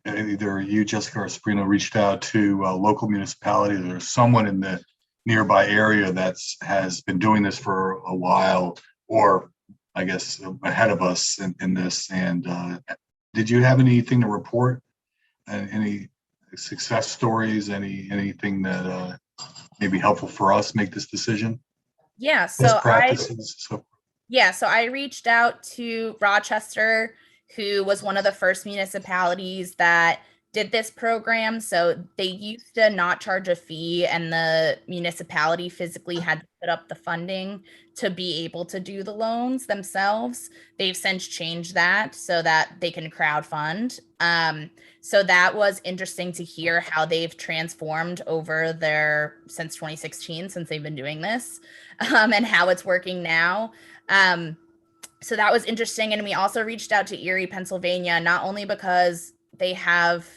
either you, Jessica, or Sabrina reached out to local municipalities or someone in the nearby area has been doing this for a while, or I guess ahead of us in this. And did you have anything to report? Any success stories? Anything that may be helpful for us make this decision? Yeah. Best practices. So I reached out to Rochester, who was one of the first municipalities that did this program. So they used to not charge a fee, and the municipality physically had to put up the funding to be able to do the loans themselves. They've since changed that so that they can crowdfund. So that was interesting to hear how they've transformed over since 2016, since they've been doing this, and how it's working now. So that was interesting. And we also reached out to Erie, Pennsylvania, not only because they have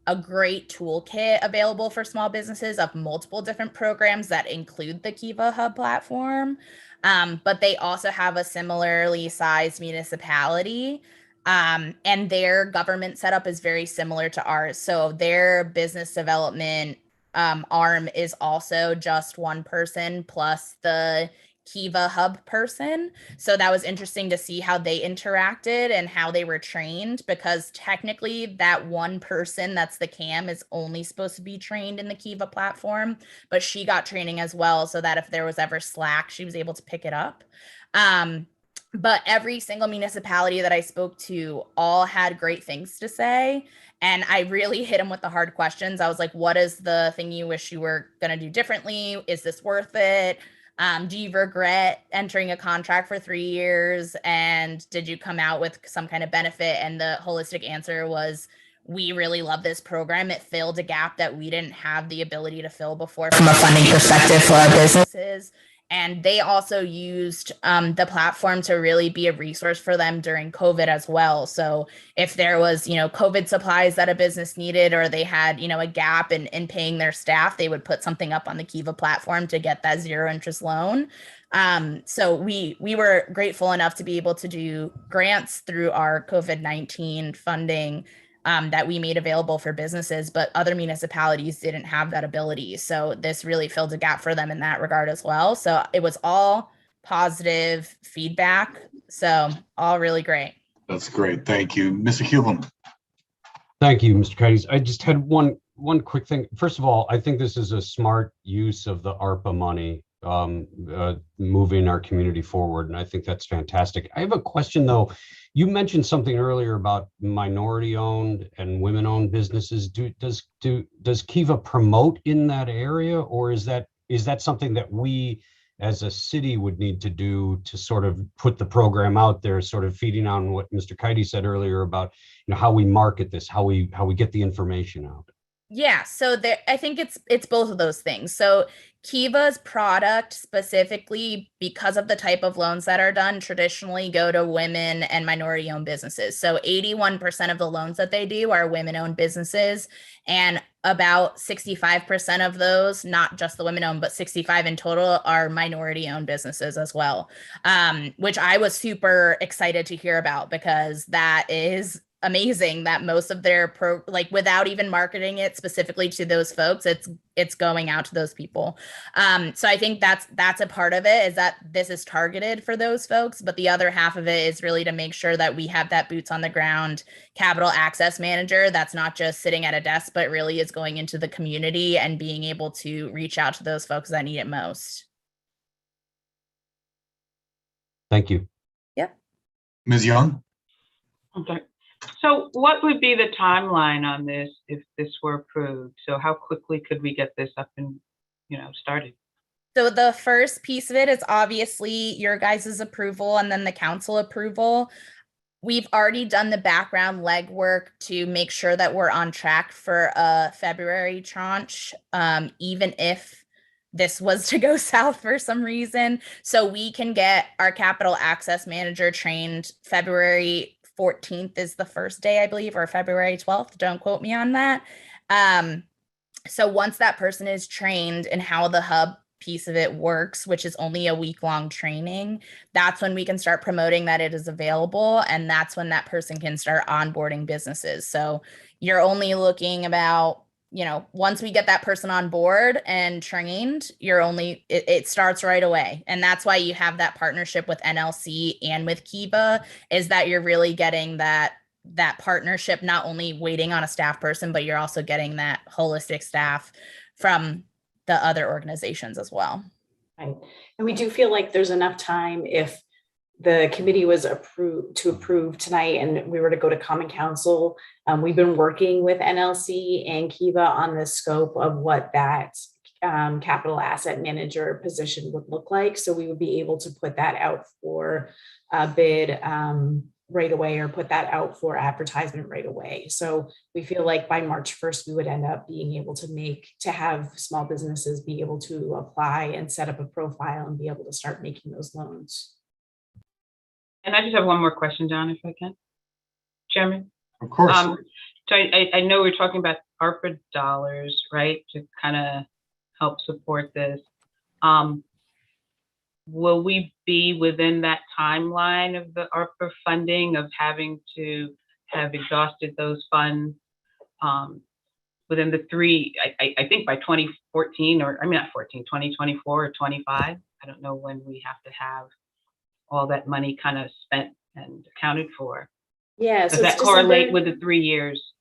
a great toolkit available for small businesses of multiple different programs that include the Kiva Hub platform, But they also have a similarly sized municipality. And their government setup is very similar to ours. So their business development arm is also just one person plus the Kiva Hub person. So that was interesting to see how they interacted and how they were trained, because technically that one person that's the CAM is only supposed to be trained in the Kiva platform, but she got training as well so that if there was ever slack, she was able to pick it up. But every single municipality that I spoke to all had great things to say. And I really hit them with the hard questions. I was like, what is the thing you wish you were going to do differently? Is this worth it? Do you regret entering a contract for 3 years? And did you come out with some kind of benefit? And the holistic answer was, we really love this program. It filled a gap that we didn't have the ability to fill before from a funding perspective for our businesses. And they also used the platform to really be a resource for them during COVID as well. So if there was, COVID supplies that a business needed, or they had, a gap in paying their staff, they would put something up on the Kiva platform to get that 0 interest loan. So we were grateful enough to be able to do grants through our COVID-19 funding that we made available for businesses, but other municipalities didn't have that ability. So this really filled a gap for them in that regard as well. So it was all positive feedback. So all really great. That's great. Thank you. Mr. Hubelman. Thank you, Mr. Cuddies. I just had one quick thing. First of all, I think this is a smart use of the ARPA money, moving our community forward, and I think that's fantastic. I have a question though. You mentioned something earlier about minority-owned and women-owned businesses. Does Kiva promote in that area, or is that something that we as a city would need to do to sort of put the program out there, sort of feeding on what Mr. Cuddies said earlier about how we market this, how we get the information out? Yeah, so I think it's both of those things. So Kiva's product specifically, because of the type of loans that are done, traditionally go to women and minority-owned businesses. So 81% of the loans that they do are women-owned businesses, and about 65% of those, not just the women-owned, but 65 in total, are minority-owned businesses as well, which I was super excited to hear about, because that is amazing that most of their without even marketing it specifically to those folks, it's going out to those people. So I think that's a part of it, is that this is targeted for those folks, but the other half of it is really to make sure that we have that boots on the ground capital access manager that's not just sitting at a desk, but really is going into the community and being able to reach out to those folks that need it most. Thank you. Yep. Ms. Young? Okay. So what would be the timeline on this if this were approved? So how quickly could we get this up and, started? So the first piece of it is obviously your guys' approval and then the council approval. We've already done the background legwork to make sure that we're on track for a February tranche, even if this was to go south for some reason. So we can get our capital access manager trained February 14th is the first day, I believe, or February 12th. Don't quote me on that. So once that person is trained in how the hub piece of it works, which is only a week-long training, that's when we can start promoting that it is available. And that's when that person can start onboarding businesses. So you're only looking about, once we get that person on board and trained, it starts right away. And that's why you have that partnership with NLC and with Kiva, is that you're really getting that partnership, not only waiting on a staff person, but you're also getting that holistic staff from the other organizations as well. Right. And we do feel like there's enough time if the committee was to approve tonight and we were to go to Common Council. We've been working with NLC and Kiva on the scope of what that capital asset manager position would look like. So we would be able to put that out for a bid right away, or put that out for advertisement right away. So we feel like by March 1st, we would end up being able to have small businesses be able to apply and set up a profile and be able to start making those loans. And I just have one more question, John, if I can. Chairman? Of course. So I know we're talking about ARPA dollars, right, to kind of help support this. will we be within that timeline of the ARPA funding of having to have exhausted those funds within the I think by 2014 or, I mean, not 14, 2024 or 25? I don't know when we have to have all that money kind of spent and accounted for. Yeah, Does so that it's correlate December. with the 3 years?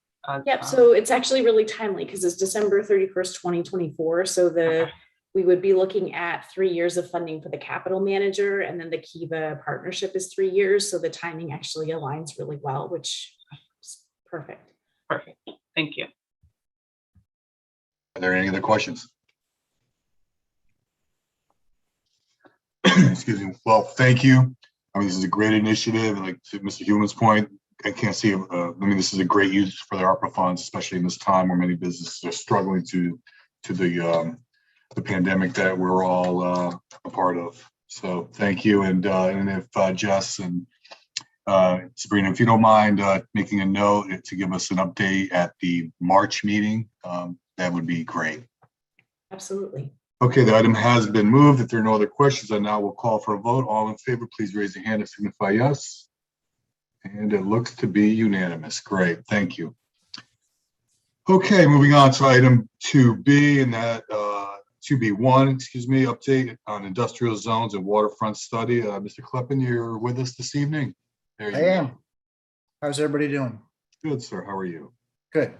Yep, so it's actually really timely because it's December 31st, 2024. So Okay. we would be looking at 3 years of funding for the capital manager, and then the Kiva partnership is 3 years. So the timing actually aligns really well, which is perfect. Perfect. Thank you. Are there any other questions? Excuse me. Well, thank you. I mean, this is a great initiative, and like to Mr. Human's point, I can't see. I mean, this is a great use for the ARPA funds, especially in this time where many businesses are struggling to the pandemic that we're all a part of. So, thank you. And if Jess and Sabrina, if you don't mind making a note to give us an update at the March meeting, that would be great. Absolutely. Okay, the item has been moved. If there are no other questions, I now will call for a vote. All in favor, please raise your hand and signify yes. And it looks to be unanimous. Great, thank you. Okay, moving on to item 2B, and that 2B1, excuse me, update on industrial zones and waterfront study. Mr. Kleppen, you're with us this evening. There you I am. How's everybody doing? Good, sir. How are you? Good.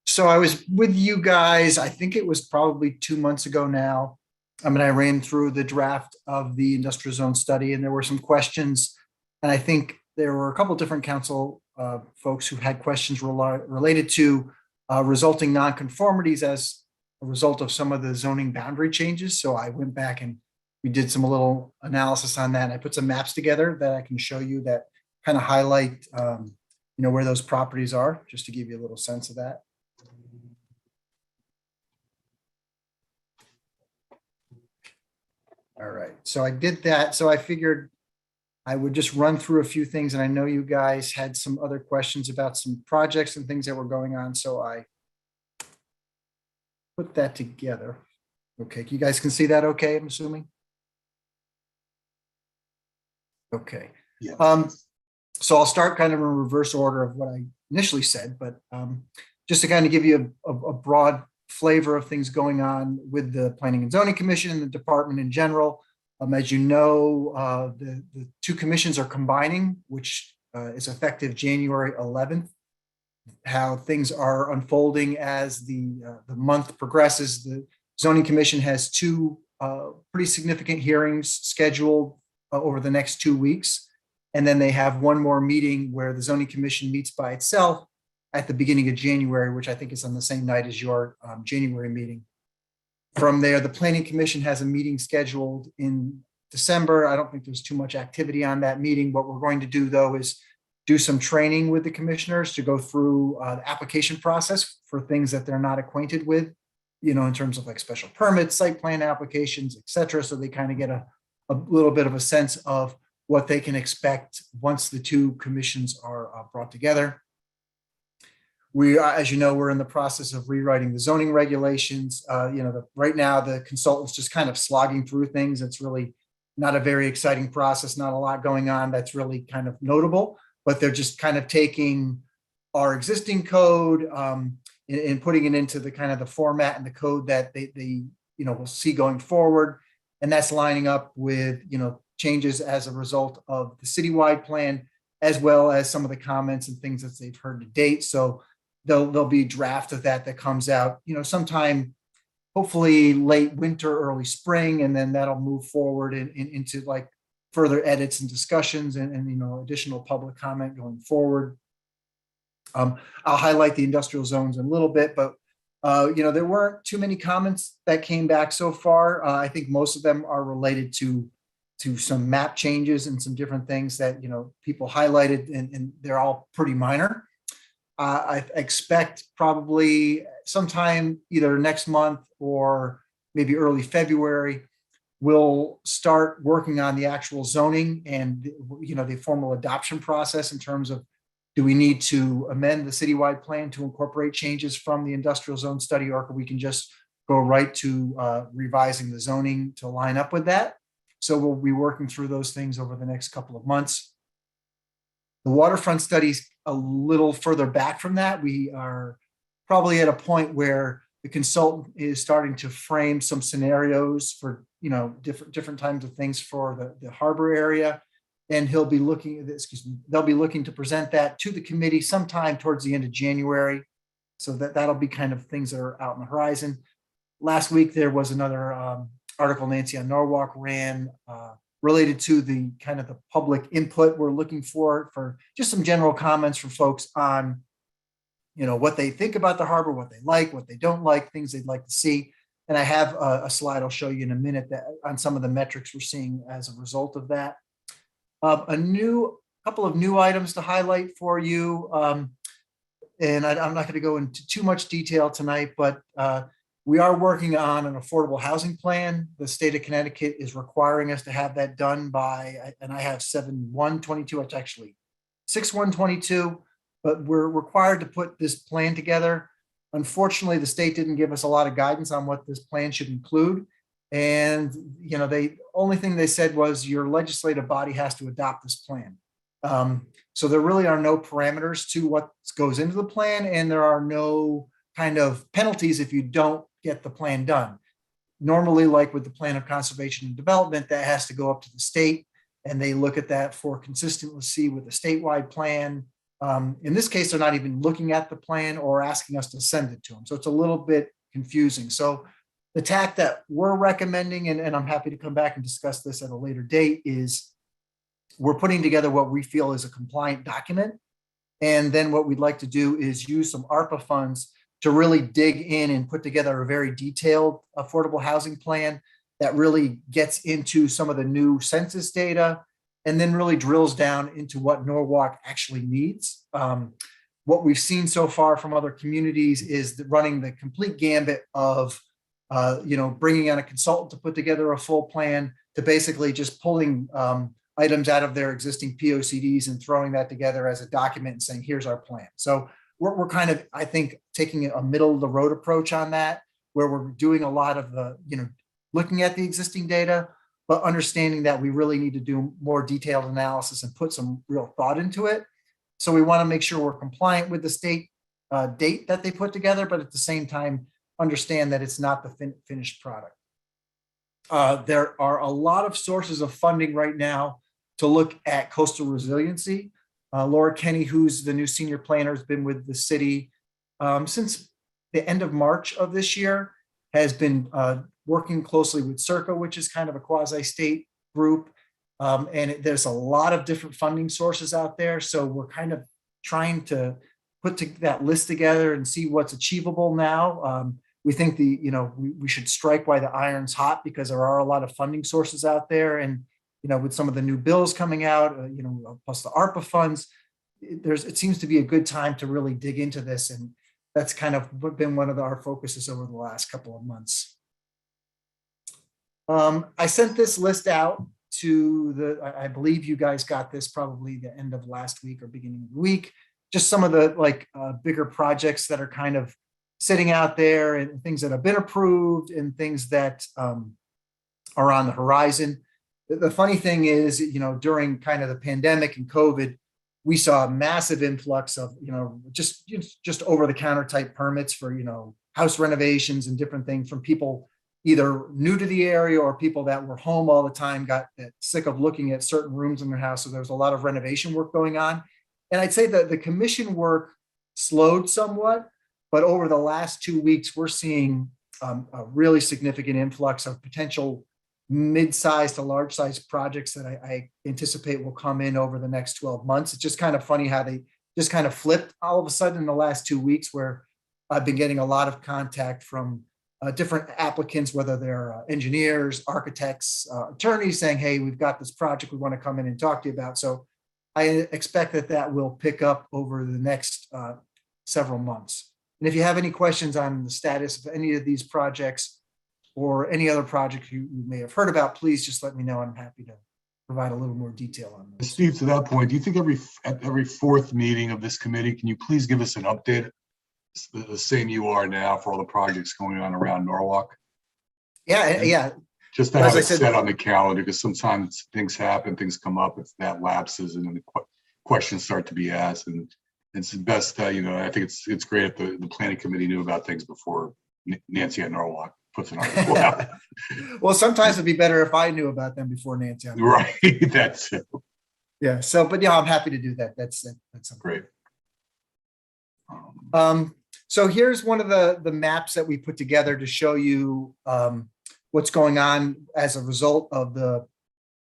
So I was with you guys, I think it was probably 2 months ago now. I mean, I ran through the draft of the industrial zone study and there were some questions. And I think there were a couple of different council folks who had questions related to resulting nonconformities as a result of some of the zoning boundary changes. So I went back and we did some little analysis on that. And I put some maps together that I can show you that kind of highlight, where those properties are, just to give you a little sense of that. All right, so I did that. So I figured I would just run through a few things, and I know you guys had some other questions about some projects and things that were going on, so I put that together. Okay, you guys can see that okay, I'm assuming? Okay. Yeah. So I'll start kind of in reverse order of what I initially said, but just to kind of give you a broad flavor of things going on with the Planning and Zoning Commission and the department in general. As you know, the two commissions are combining, which is effective January 11th. How things are unfolding as the month progresses. The Zoning Commission has two pretty significant hearings scheduled over the next 2 weeks. And then they have one more meeting where the Zoning Commission meets by itself at the beginning of January, which I think is on the same night as your January meeting. From there, the Planning Commission has a meeting scheduled in December. I don't think there's too much activity on that meeting. What we're going to do, though, is do some training with the commissioners to go through the application process for things that they're not acquainted with, in terms of like special permits, site plan applications, et cetera. So they kind of get a little bit of a sense of what they can expect once the two commissions are brought together. We, as you know, we're in the process of rewriting the zoning regulations. Right now the consultant's just kind of slogging through things. It's really not a very exciting process, not a lot going on that's really kind of notable, but they're just kind of taking our existing code and putting it into the kind of the format and the code that they will see going forward. And that's lining up with, changes as a result of the citywide plan, as well as some of the comments and things that they've heard to date. So there'll be a draft of that comes out, sometime hopefully late winter, early spring, and then that'll move forward into like further edits and discussions and additional public comment going forward. I'll highlight the industrial zones in a little bit, but there weren't too many comments that came back so far. I think most of them are related to some map changes and some different things that people highlighted, and they're all pretty minor. I expect probably sometime either next month or maybe early February, we'll start working on the actual zoning and the formal adoption process in terms of, do we need to amend the citywide plan to incorporate changes from the industrial zone study, or we can just go right to revising the zoning to line up with that? So we'll be working through those things over the next couple of months. The waterfront study's a little further back from that. We are probably at a point where the consultant is starting to frame some scenarios for, different types of things for the harbor area. And he'll be looking at this, they'll be looking to present that to the committee sometime towards the end of January. So that'll be kind of things that are out on the horizon. Last week, there was another article Nancy on Norwalk ran related to the kind of the public input we're looking for just some general comments from folks on, what they think about the harbor, what they like, what they don't like, things they'd like to see. And I have a slide I'll show you in a minute that on some of the metrics we're seeing as a result of that. Couple of new items to highlight for you. And I'm not going to go into too much detail tonight, but we are working on an affordable housing plan. The state of Connecticut is requiring us to have that done by, and I have 7/1/22, it's actually 6/1/22, but we're required to put this plan together. Unfortunately, the state didn't give us a lot of guidance on what this plan should include. And, the only thing they said was your legislative body has to adopt this plan. So there really are no parameters to what goes into the plan, and there are no kind of penalties if you don't get the plan done. Normally, like with the plan of conservation and development, that has to go up to the state, and they look at that for consistency with the statewide plan. In this case, they're not even looking at the plan or asking us to send it to them. So it's a little bit confusing. So the tack that we're recommending, and I'm happy to come back and discuss this at a later date, is we're putting together what we feel is a compliant document. And then what we'd like to do is use some ARPA funds to really dig in and put together a very detailed affordable housing plan that really gets into some of the new census data and then really drills down into what Norwalk actually needs. What we've seen so far from other communities is running the complete gambit of bringing on a consultant to put together a full plan to basically just pulling items out of their existing POCDs and throwing that together as a document and saying, here's our plan. So we're kind of, I think, taking a middle of the road approach on that, where we're doing a lot of the, looking at the existing data, but understanding that we really need to do more detailed analysis and put some real thought into it. So we want to make sure we're compliant with the state date that they put together, but at the same time, understand that it's not the finished product. There are a lot of sources of funding right now to look at coastal resiliency. Laura Kenny, who's the new senior planner, has been with the city since the end of March of this year, has been working closely with CIRCA, which is kind of a quasi-state group. And there's a lot of different funding sources out there. So we're kind of trying to put that list together and see what's achievable now. We think we should strike while the iron's hot, because there are a lot of funding sources out there. And, with some of the new bills coming out, plus the ARPA funds, it seems to be a good time to really dig into this. And that's kind of been one of our focuses over the last couple of months. I sent this list out to I believe you guys got this probably the end of last week or beginning of the week, just some of the bigger projects that are kind of sitting out there and things that have been approved and things that are on the horizon. The funny thing is, during kind of the pandemic and COVID, we saw a massive influx of, just over-the-counter type permits for, house renovations and different things from people either new to the area or people that were home all the time, got sick of looking at certain rooms in their house. So there was a lot of renovation work going on. And I'd say that the commission work slowed somewhat, but over the last 2 weeks, we're seeing a really significant influx of potential mid-sized to large-sized projects that I anticipate will come in over the next 12 months. It's just kind of funny how they just kind of flipped all of a sudden in the last 2 weeks, where I've been getting a lot of contact from different applicants, whether they're engineers, architects, attorneys, saying, hey, we've got this project we want to come in and talk to you about. So I expect that will pick up over the next several months. And if you have any questions on the status of any of these projects or any other project you may have heard about, please just let me know. I'm happy to provide a little more detail on this. Steve, to that point, do you think at every fourth meeting of this committee, can you please give us an update, the same you are now, for all the projects going on around Norwalk? Yeah. Just to As have I it said- set on the calendar, because sometimes things happen, things come up, if that lapses, and then the questions start to be asked, and it's best, you know, I think it's great if the planning committee knew about things before Nancy at Norwalk puts an article out. Well, sometimes it'd be better if I knew about them before Nancy. Right, that's it. Yeah. So, but yeah, I'm happy to do that. That's something. Great. So here's one of the maps that we put together to show you what's going on as a result of the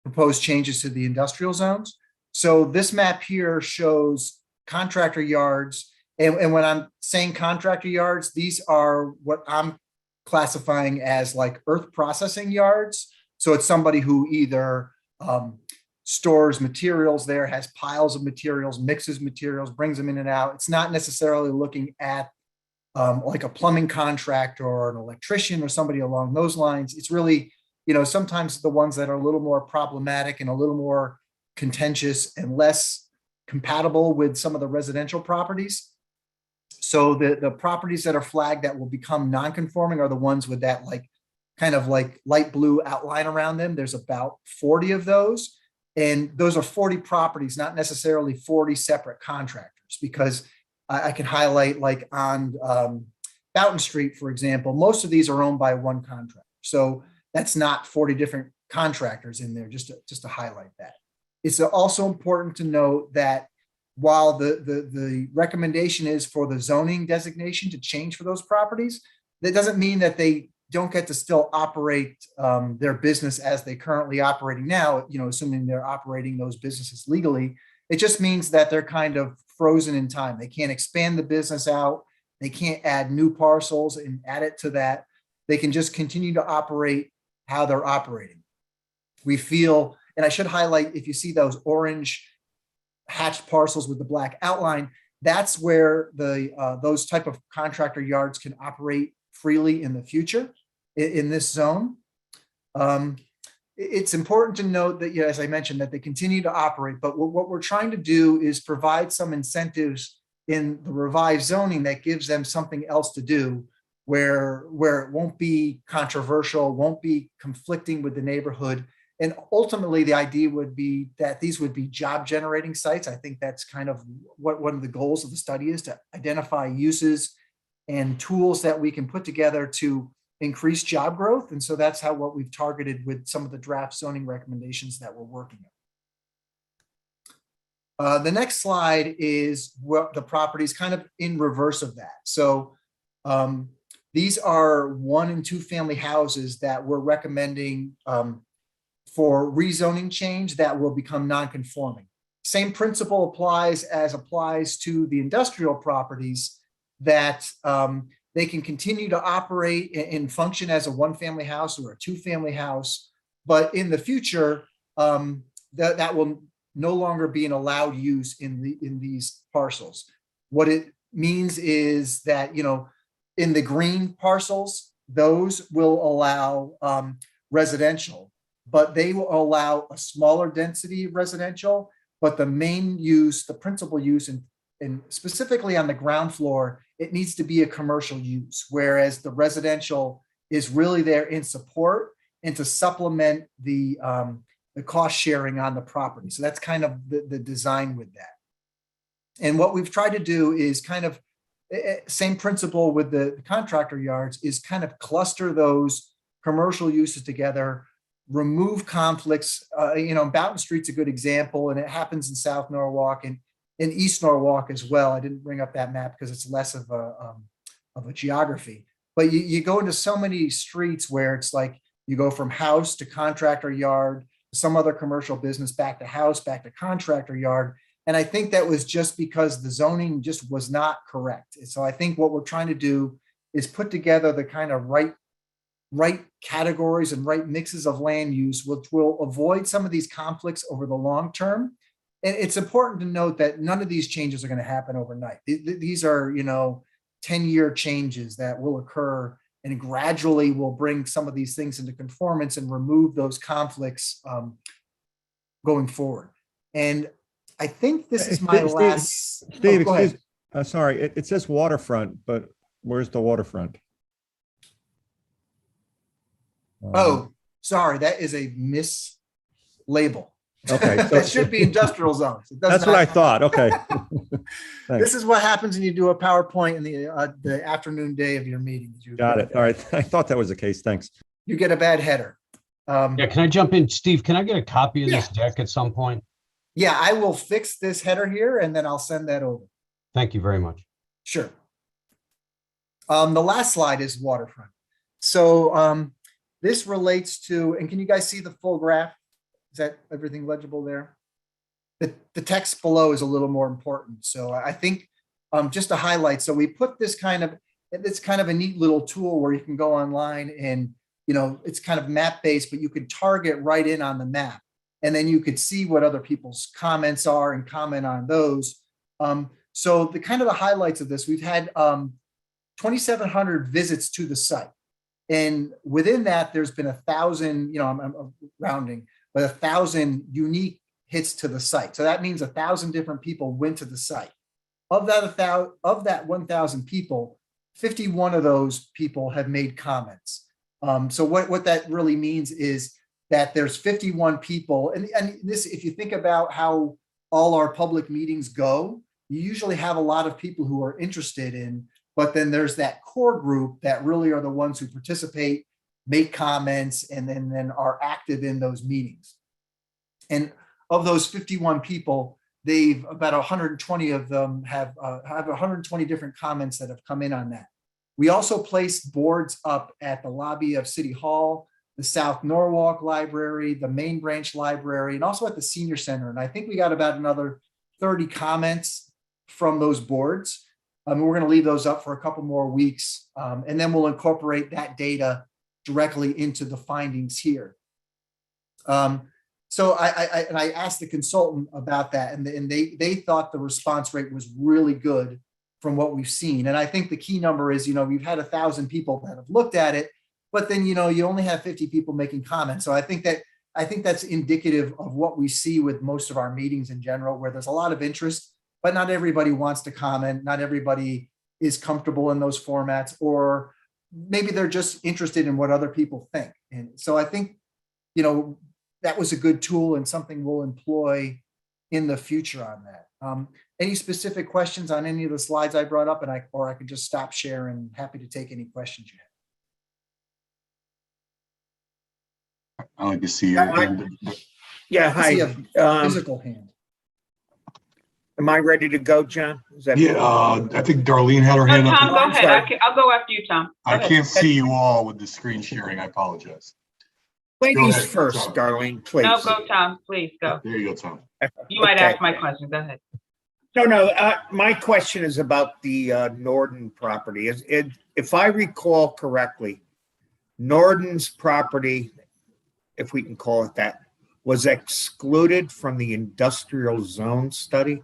proposed changes to the industrial zones. So this map here shows contractor yards. And when I'm saying contractor yards, these are what I'm classifying as like earth processing yards. So it's somebody who either stores materials there, has piles of materials, mixes materials, brings them in and out. It's not necessarily looking at like a plumbing contractor or an electrician or somebody along those lines. It's really, you know, sometimes the ones that are a little more problematic and a little more contentious and less compatible with some of the residential properties. So the properties that are flagged that will become non-conforming are the ones with that like kind of like light blue outline around them. There's about 40 of those. And those are 40 properties, not necessarily 40 separate contractors, because I can highlight like on Fountain Street, for example, most of these are owned by one contractor. So that's not 40 different contractors in there, just to highlight that. It's also important to note that while the recommendation is for the zoning designation to change for those properties, that doesn't mean that they don't get to still operate their business as they currently operating now, you know, assuming they're operating those businesses legally. It just means that they're kind of frozen in time. They can't expand the business out. They can't add new parcels and add it to that. They can just continue to operate how they're operating. We feel, and I should highlight, if you see those orange hatched parcels with the black outline, that's where those type of contractor yards can operate freely in the future in this zone. It's important to note that, as I mentioned, that they continue to operate, but what we're trying to do is provide some incentives in the revised zoning that gives them something else to do, where it won't be controversial, won't be conflicting with the neighborhood. And ultimately, the idea would be that these would be job generating sites. I think that's kind of what one of the goals of the study is, to identify uses and tools that we can put together to increase job growth. And so that's what we've targeted with some of the draft zoning recommendations that we're working on. The next slide is what the properties kind of in reverse of that. So these are 1 and 2 family houses that we're recommending for rezoning change that will become non-conforming. Same principle applies to the industrial properties, that they can continue to operate and function as a 1-family house or a 2-family house, but in the future, that will no longer be an allowed use in these parcels. What it means is that, you know, in the green parcels, those will allow residential, but they will allow a smaller density residential, but the main use, the principal use, and specifically on the ground floor, it needs to be a commercial use, whereas the residential is really there in support and to supplement the cost sharing on the property. So that's kind of the design with that. And what we've tried to do is kind of same principle with the contractor yards, is kind of cluster those commercial uses together, remove conflicts. You know, Fountain Street's a good example, and it happens in South Norwalk and in East Norwalk as well. I didn't bring up that map because it's less of a geography, but you go into so many streets where it's like you go from house to contractor yard, some other commercial business, back to house, back to contractor yard. And I think that was just because the zoning just was not correct. And so I think what we're trying to do is put together the kind of right categories and right mixes of land use, which will avoid some of these conflicts over the long term. And it's important to note that none of these changes are going to happen overnight. These are, you know, 10-year changes that will occur and gradually will bring some of these things into conformance and remove those conflicts going forward. And I think this is my last. Steve, go ahead. Sorry, it says waterfront, but where's the waterfront? Oh, Sorry, that is a mislabel. Okay, so That should be industrial zones. It does that's what not- I thought. Okay. Thanks. This is what happens when you do a PowerPoint in the afternoon day of your meeting. Got it. All right. I thought that was the case. Thanks. You get a bad header. Yeah, can I jump in? Steve, can I get a copy of this deck at some point? Yeah, I will fix this header here and then I'll send that over. Thank you very much. Sure. The last slide is waterfront. So this relates to, and can you guys see the full graph? Is that everything legible there? The text below is a little more important. So I think just to highlight, so we put it's kind of a neat little tool where you can go online and, you know, it's kind of map based, but you could target right in on the map. And then you could see what other people's comments are and comment on those. So the kind of the highlights of this, we've had 2,700 visits to the site. And within that, there's been 1,000, you know, I'm rounding, but 1,000 unique hits to the site. So that means 1,000 different people went to the site. Of that 1,000 people, 51 of those people have made comments. So what that really means is that there's 51 people, and this, if you think about how all our public meetings go, you usually have a lot of people who are interested in, but then there's that core group that really are the ones who participate, make comments, and then are active in those meetings. And of those 51 people, they've about 120 of them have 120 different comments that have come in on that. We also placed boards up at the lobby of City Hall, the South Norwalk Library, the Main Branch Library, and also at the Senior Center. And I think we got about another 30 comments from those boards. We're going to leave those up for a couple more weeks, and then we'll incorporate that data directly into the findings here. So I asked the consultant about that, and they thought the response rate was really good from what we've seen. And I think the key number is, you know, we've had 1,000 people that have looked at it, but then, you know, you only have 50 people making comments. So I think that's indicative of what we see with most of our meetings in general, where there's a lot of interest, but not everybody wants to comment. Not everybody is comfortable in those formats, or maybe they're just interested in what other people think. And so I think, you know, that was a good tool and something we'll employ in the future on that. Any specific questions on any of the slides I brought up, or I could just stop sharing. Happy to take any questions you have. I like to see your Yeah, I see hi. a physical hand. Am I ready to go, John? Is that I think Darlene had her No, hand Tom, up. go I'm ahead. sorry. I'll go after you, Tom. Go I ahead. can't see you all with the screen sharing. I apologize. Go Ladies ahead, first, Tom. Darlene, please. No, go, Tom. Please go. There you go, Tom. You might Okay. ask my question. Go ahead. No, my question is about the Norden property. If I recall correctly, Norden's property, if we can call it that, was excluded from the industrial zone study.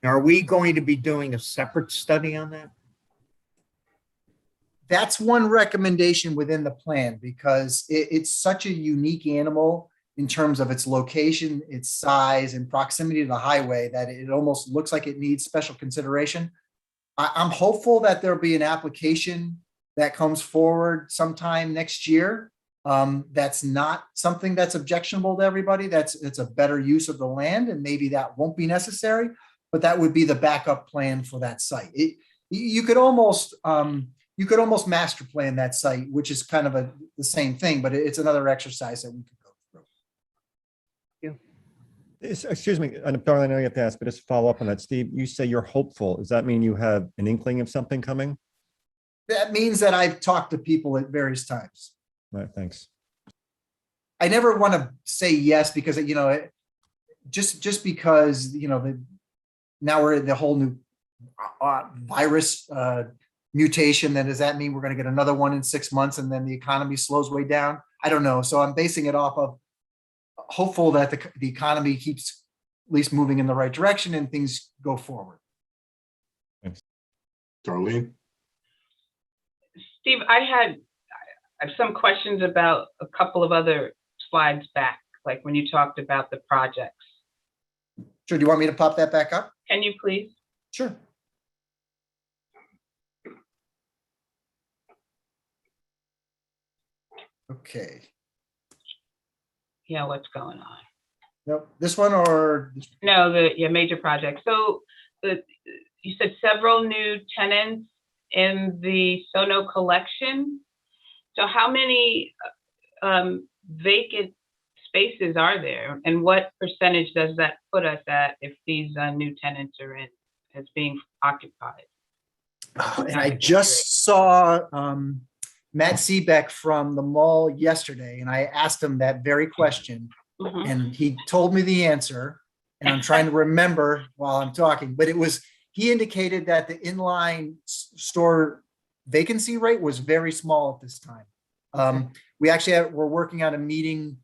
Now, are we going to be doing a separate study on that? That's one recommendation within the plan, because it's such a unique animal in terms of its location, its size, and proximity to the highway that it almost looks like it needs special consideration. I'm hopeful that there'll be an application that comes forward sometime next year. That's not something that's objectionable to everybody. It's a better use of the land, and maybe that won't be necessary, but that would be the backup plan for that site. You could almost master plan that site, which is kind of the same thing, but it's another exercise that we could go through. Excuse me, and Darlene, I know you have to ask, but just to follow up on that, Steve, you say you're hopeful. Does that mean you have an inkling of something coming? That means that I've talked to people at various times. All right, thanks. I never want to say yes, because, you know, just because, you know, now we're in the whole new virus mutation, then does that mean we're going to get another one in 6 months and then the economy slows way down? I don't know. So I'm basing it off of hopeful that the economy keeps at least moving in the right direction and things go forward. Thanks. Darlene? Steve, I have some questions about a couple of other slides back, like when you talked about the projects. Sure. Do you want me to pop that back up? Can you please? Sure. Okay. what's going on. Nope, this one or No, the major project. So you said several new tenants in the Sono collection. So how many vacant spaces are there, and what percentage does that put us at if these new tenants are in as being occupied? and I just saw Matt Seebeck from the mall yesterday, and I asked him that very question, and he told me the answer, and I'm trying to remember while I'm talking, but he indicated that the inline store vacancy rate was very small at this time. We're working on a meeting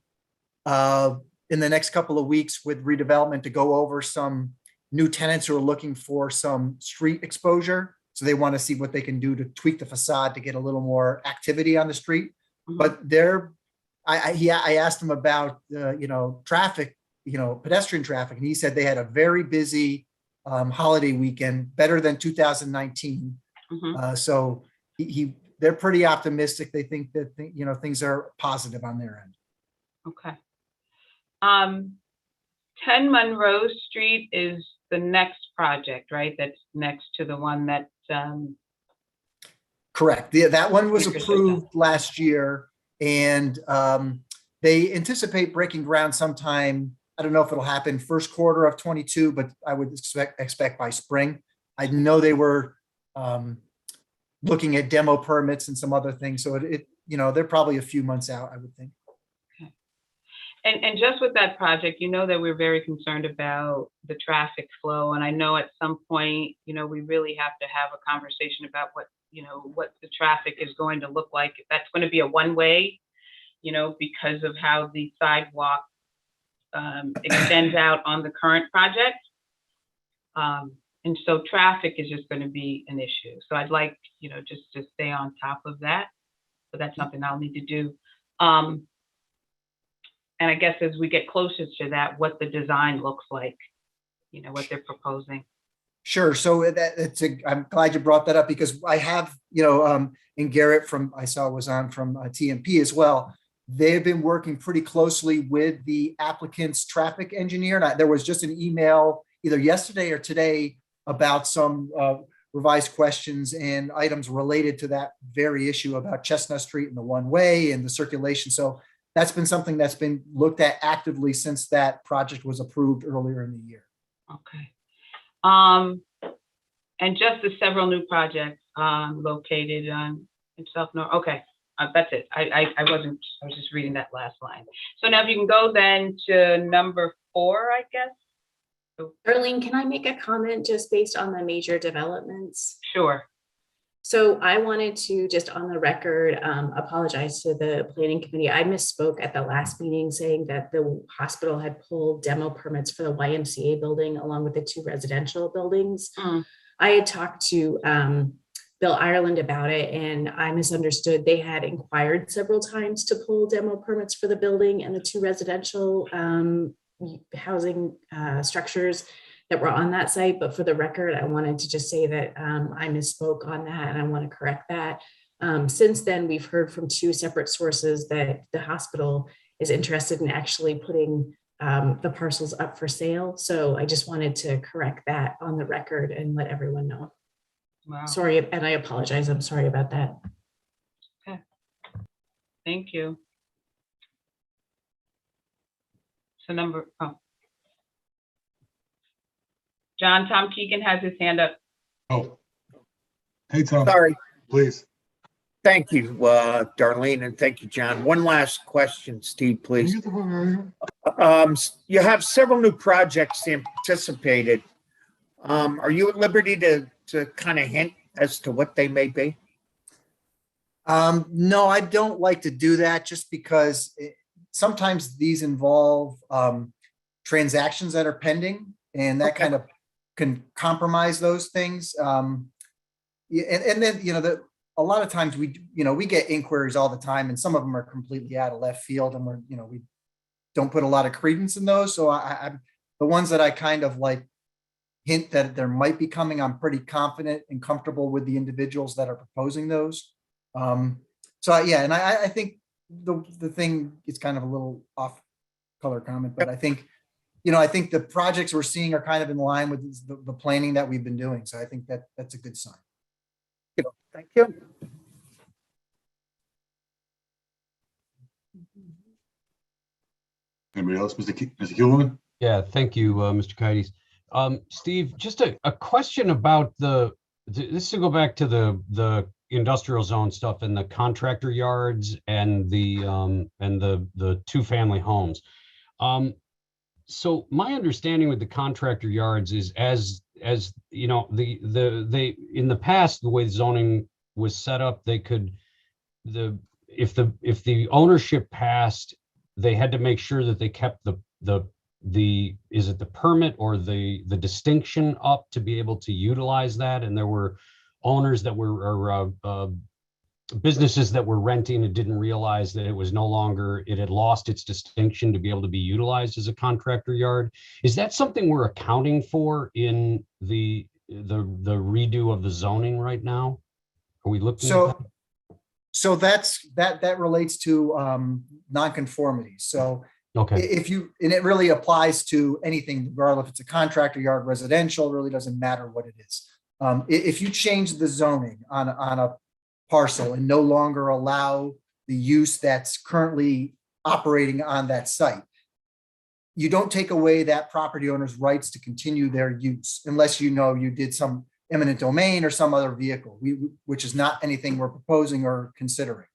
in the next couple of weeks with redevelopment to go over some new tenants who are looking for some street exposure. So they want to see what they can do to tweak the facade to get a little more activity on the street. But I asked him about traffic, pedestrian traffic, and he said they had a very busy holiday weekend, better than 2019. So they're pretty optimistic. They think that things are positive on their end. Okay. 10 Monroe Street is the next project, right? That's next to the one that correct. That one was approved last year, and they anticipate breaking ground sometime. I don't know if it'll happen first quarter of 22, but I would expect by spring. I know they were looking at demo permits and some other things, so they're probably a few months out, I would think. Okay. And just with that project, that we're very concerned about the traffic flow, and I know at some point, we really have to have a conversation about what the traffic is going to look like. If that's going to be a one-way, because of how the sidewalk extends out on the current project. And so traffic is just going to be an issue. So I'd like, just to stay on top of that. But that's something I'll need to do. And I guess as we get closer to that, what the design looks like, what they're proposing. Sure. So I'm glad you brought that up, because I have, and Garrett I saw was on from TMP as well. They've been working pretty closely with the applicant's traffic engineer. And there was just an email either yesterday or today about some revised questions and items related to that very issue about Chestnut Street and the one-way and the circulation. So that's been something that's been looked at actively since that project was approved earlier in the year. Okay. And just the several new projects located in South North. Okay, that's it. I was just reading that last line. So now if you can go then to number 4, I guess. Darlene, can I make a comment just based on the major developments? Sure. So I wanted to just on the record apologize to the planning committee. I misspoke at the last meeting saying that the hospital had pulled demo permits for the YMCA building along with the 2 residential buildings. I had talked to Bill Ireland about it, and I misunderstood. They had inquired several times to pull demo permits for the building and the 2 residential housing structures that were on that site. But for the record, I wanted to just say that I misspoke on that, and I want to correct that. Since then, we've heard from 2 separate sources that the hospital is interested in actually putting the parcels up for sale. So I just wanted to correct that on the record and let everyone know. Wow. Sorry, and I apologize. I'm sorry about that. Okay. Thank you. So Tom Keegan has his hand up. Oh. Hey, Tom. Sorry. Please. Thank you, Darlene, and thank you, John. One last question, Steve, please. Can you get the phone out of here? You have several new projects anticipated. Are you at liberty to kind of hint as to what they may be? No, I don't like to do that, just because sometimes these involve transactions that are pending, and that kind of can compromise those things. And then, a lot of times we get inquiries all the time, and some of them are completely out of left field, and we don't put a lot of credence in those. So I'm the ones that I kind of like hint that there might be coming. I'm pretty confident and comfortable with the individuals that are proposing those. So yeah, and I think the thing is kind of a little off color comment, but I think, I think the projects we're seeing are kind of in line with the planning that we've been doing. So I think that that's a good sign. Thank you. Anybody else, Mr. Gilman? Yeah, thank you, Mr. Kites. Steve, just a question about this to go back to the industrial zone stuff and the contractor yards and the two-family homes. So my understanding with the contractor yards is as you know, they in the past, the way zoning was set up, they could, if the ownership passed, they had to make sure that they kept is it the permit or the distinction up to be able to utilize that. And there were owners that were, businesses that were renting and didn't realize that it was no longer, it had lost its distinction to be able to be utilized as a contractor yard. Is that something we're accounting for in the redo of the zoning right now? Are we looking at that? So that relates to nonconformity. So Okay. and it really applies to anything, regardless if it's a contractor yard, residential, really doesn't matter what it is. If you change the zoning on a parcel and no longer allow the use that's currently operating on that site, you don't take away that property owner's rights to continue their use unless you did some eminent domain or some other vehicle, which is not anything we're proposing or considering.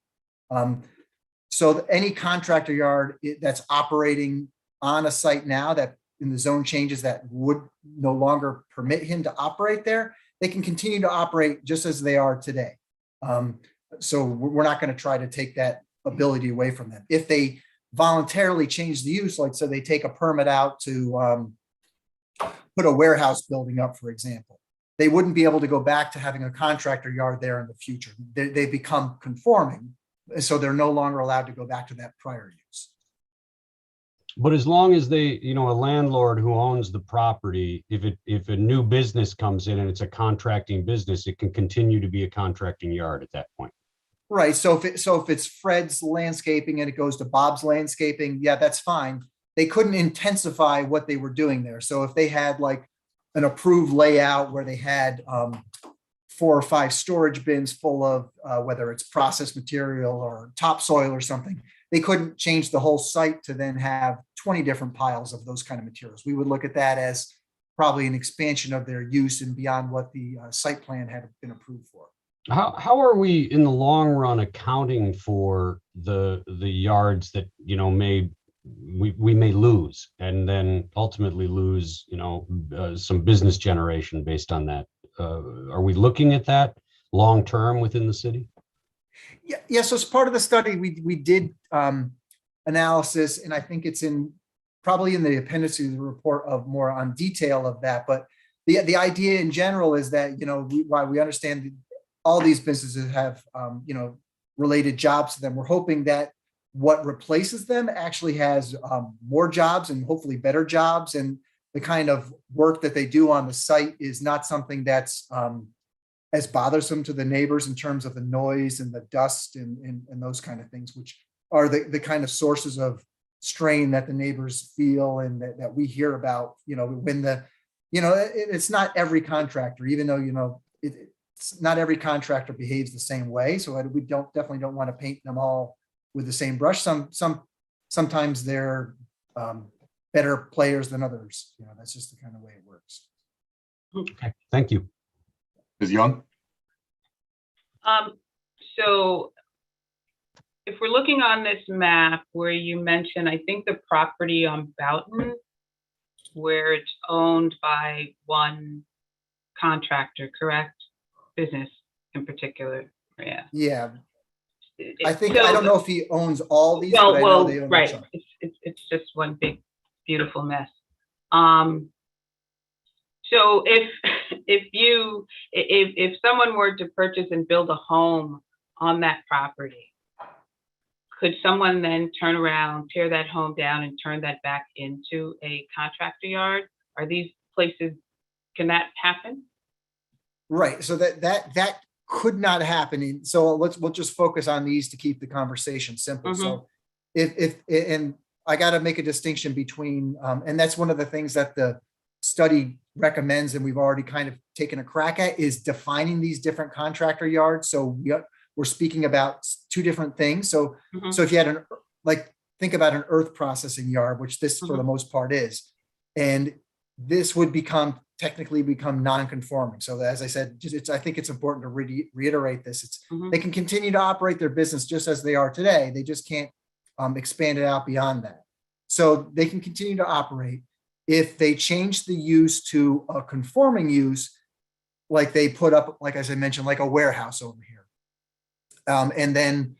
So any contractor yard that's operating on a site now that in the zone changes that would no longer permit him to operate there, they can continue to operate just as they are today. So we're not going to try to take that ability away from them. If they voluntarily change the use, like so they take a permit out to put a warehouse building up, for example, they wouldn't be able to go back to having a contractor yard there in the future. They become conforming, so they're no longer allowed to go back to that prior use. But as long as they, a landlord who owns the property, if a new business comes in and it's a contracting business, it can continue to be a contracting yard at that point. Right. So if it's Fred's landscaping and it goes to Bob's landscaping, yeah, that's fine. They couldn't intensify what they were doing there. So if they had like an approved layout where they had 4 or 5 storage bins full of whether it's processed material or topsoil or something, they couldn't change the whole site to then have 20 different piles of those kind of materials. We would look at that as probably an expansion of their use and beyond what the site plan had been approved for. How are we in the long run accounting for the yards that we may lose and then ultimately lose some business generation based on that? Are we looking at that long term within the city? Yeah. So as part of the study, we did analysis, and I think it's probably in the appendices of the report of more on detail of that. But the idea in general is that while we understand all these businesses have related jobs to them, we're hoping that what replaces them actually has more jobs and hopefully better jobs, and the kind of work that they do on the site is not something that's as bothersome to the neighbors in terms of the noise and the dust and those kind of things, which are the kind of sources of strain that the neighbors feel and that we hear about, when it's not every contractor, even though, it's not every contractor behaves the same way. So we definitely don't want to paint them all with the same brush. Sometimes they're better players than others. That's just the kind of way it works. Okay, thank you. Ms. Young? So if we're looking on this map where you mentioned, I think the property on Boughton, where it's owned by one contractor, correct? Business in particular, yeah. Yeah. I don't know if he owns all these. Well, but I know they own right. some. It's just one big, beautiful mess. So if someone were to purchase and build a home on that property, could someone then turn around, tear that home down, and turn that back into a contractor yard? Are these places? Can that happen? Right. So that could not happen. So we'll just focus on these to keep the conversation simple. Mm-hmm. So if I got to make a distinction between, and that's one of the things that the study recommends, and we've already kind of taken a crack at, is defining these different contractor yards. So we're speaking about two different things. So, so if you had think about an earth processing yard, which this for the most part is, and this would technically become non-conforming. So as I said, I think it's important to reiterate this. They can continue to operate their business just as they are today. They just can't expand it out beyond that. So they can continue to operate. If they change the use to a conforming use, like they put up, like as I mentioned, like a warehouse over here. And then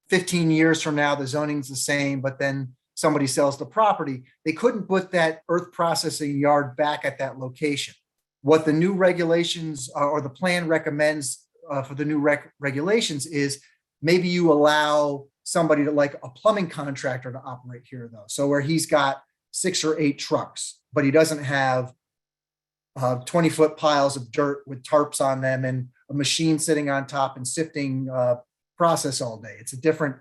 15 years from now, the zoning's the same, but then somebody sells the property, they couldn't put that earth processing yard back at that location. What the new regulations or the plan recommends for the new regulations is maybe you allow somebody to, like a plumbing contractor, to operate here though. So where he's got 6 or 8 trucks, but he doesn't have 20-foot piles of dirt with tarps on them and a machine sitting on top and sifting process all day. It's a different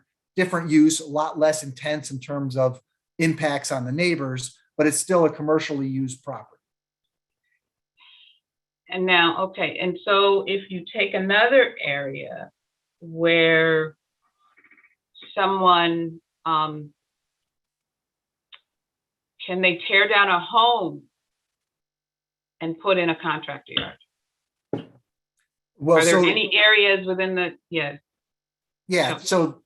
use, a lot less intense in terms of impacts on the neighbors, but it's still a commercially used property. And now, okay, and so if you take another area where someone, can they tear down a home and put in a contractor yard? Well, are there any areas within the, yeah. So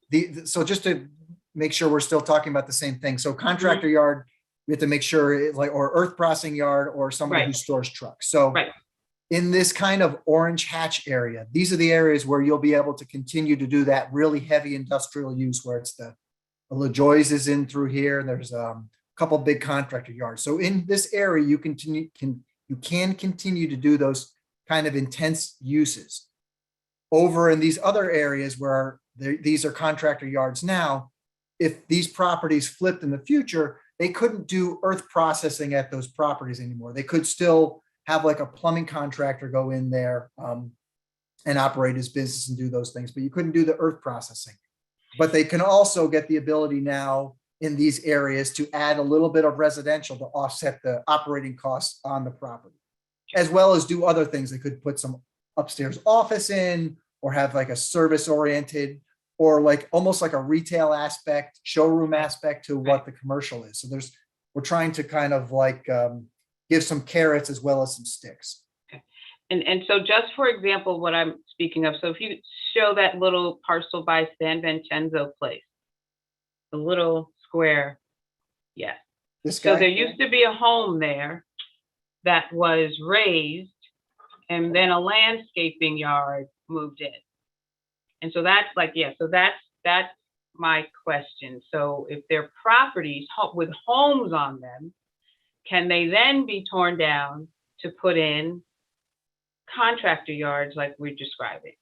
just to make sure we're still talking about the same thing. So contractor yard, we have to make sure or earth processing yard or somebody who stores trucks. So in this kind of orange hatch area, these are the areas where you'll be able to continue to do that really heavy industrial use, where it's the LaJoy's is in through here. And there's a couple big contractor yards. So in this area, you can continue to do those kind of intense uses. Over in these other areas where these are contractor yards now, if these properties flipped in the future, they couldn't do earth processing at those properties anymore. They could still have like a plumbing contractor go in there and operate his business and do those things, but you couldn't do the earth processing. But they can also get the ability now in these areas to add a little bit of residential to offset the operating costs on the property, as well as do other things. They could put some upstairs office in, or have like a service oriented, or like almost like a retail aspect, showroom aspect to what the commercial is. So we're trying to kind of like give some carrots as well as some sticks. Okay. And so just for example, what I'm speaking of, so if you show that little parcel by San Vincenzo place, the little square, yes. So there used to be a home there that was raised, and then a landscaping yard moved in. And so that's like, so that's my question. So if they're properties with homes on them, can they then be torn down to put in contractor yards like we're describing?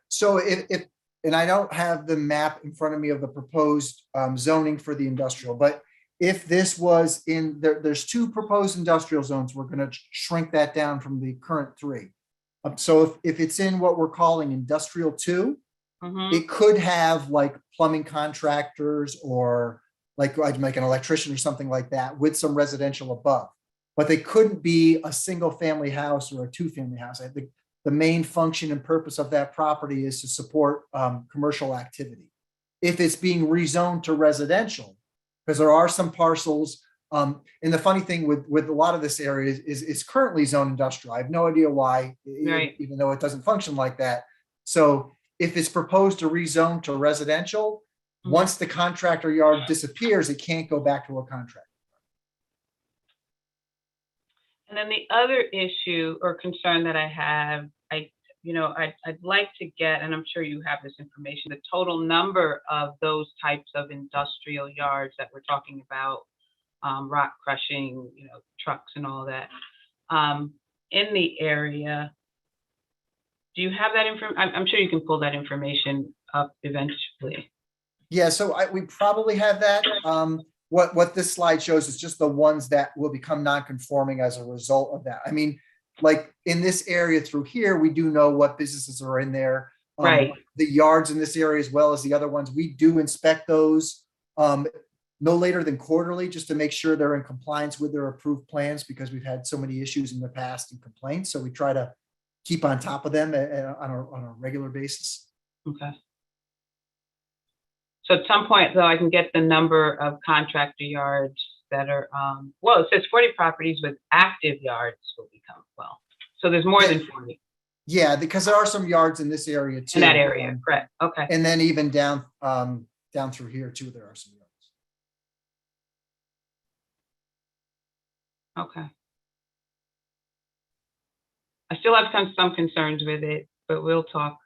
So if and I don't have the map in front of me of the proposed zoning for the industrial, but if this was in there's 2 proposed industrial zones, we're going to shrink that down from the current 3. So if it's in what we're calling industrial 2, it could have like plumbing contractors or like an electrician or something like that with some residential above, but they couldn't be a single family house or a 2-family house. I think the main function and purpose of that property is to support commercial activity. If it's being rezoned to residential, because there are some parcels, and the funny thing with a lot of this area is it's currently zoned industrial. I have no idea why, even though it doesn't function like that. So if it's proposed to rezone to residential, once the contractor yard disappears, it can't go back to a contract. And then the other issue or concern that I have, I'd like to get, and I'm sure you have this information, the total number of those types of industrial yards that we're talking about, rock crushing, trucks and all that, in the area. Do you have that information? I'm sure you can pull that information up eventually. Yeah, so we probably have that. What this slide shows is just the ones that will become non-conforming as a result of that. I mean, like in this area through here, we do know what businesses are in there. The yards in this area, as well as the other ones, we do inspect those. no later than quarterly, just to make sure they're in compliance with their approved plans, because we've had so many issues in the past and complaints. So we try to keep on top of them on a regular basis. Okay. So at some point, though, I can get the number of contractor yards that are, well, it says 40 properties with active yards will become, well, so there's more than 40 Yeah, because there are some yards in this area too. in that area, correct? Okay. And then even down through here too, there are some yards. Okay. I still have some concerns with it, but we'll talk.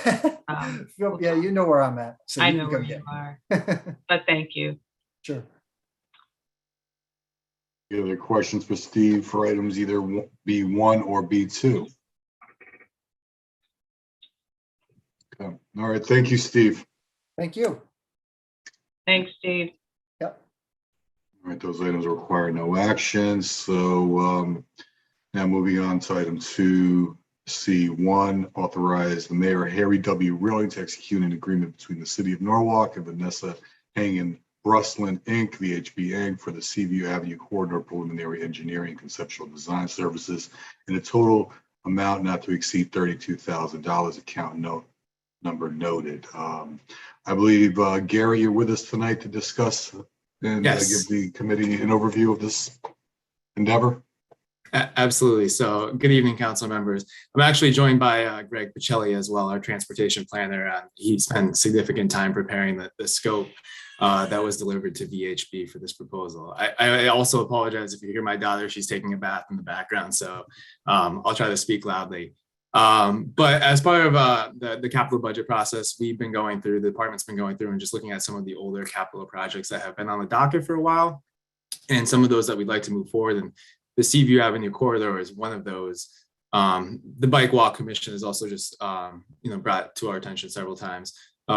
Yeah, you know where I'm at. So I can know come where get you me. are, but thank you. Sure. Any other questions for Steve for items either B1 or B2? Okay. All right. Thank you, Steve. Thank you. Thanks, Steve. Yep. All right. Those items require no action. So now moving on to item 2C1, authorize the mayor, Harry W. Rilling, to execute an agreement between the city of Norwalk and Vanessa Hangen Bruslin, Inc., VHB Inc., for the Seaview Avenue Corridor Preliminary Engineering and Conceptual Design Services in a total amount not to exceed $32,000, account note number noted. I believe, Gary, you're with us tonight to discuss and give the committee an overview of this endeavor. Absolutely. So good evening, council members. I'm actually joined by Greg Pacelli as well, our transportation planner. He spent significant time preparing the scope that was delivered to VHB for this proposal. I also apologize if you hear my daughter, she's taking a bath in the background, so I'll try to speak loudly. But as part of the capital budget process, the department's been going through and just looking at some of the older capital projects that have been on the docket for a while, and some of those that we'd like to move forward. And the Seaview Avenue corridor is one of those. The Bike Walk Commission has also just brought to our attention several times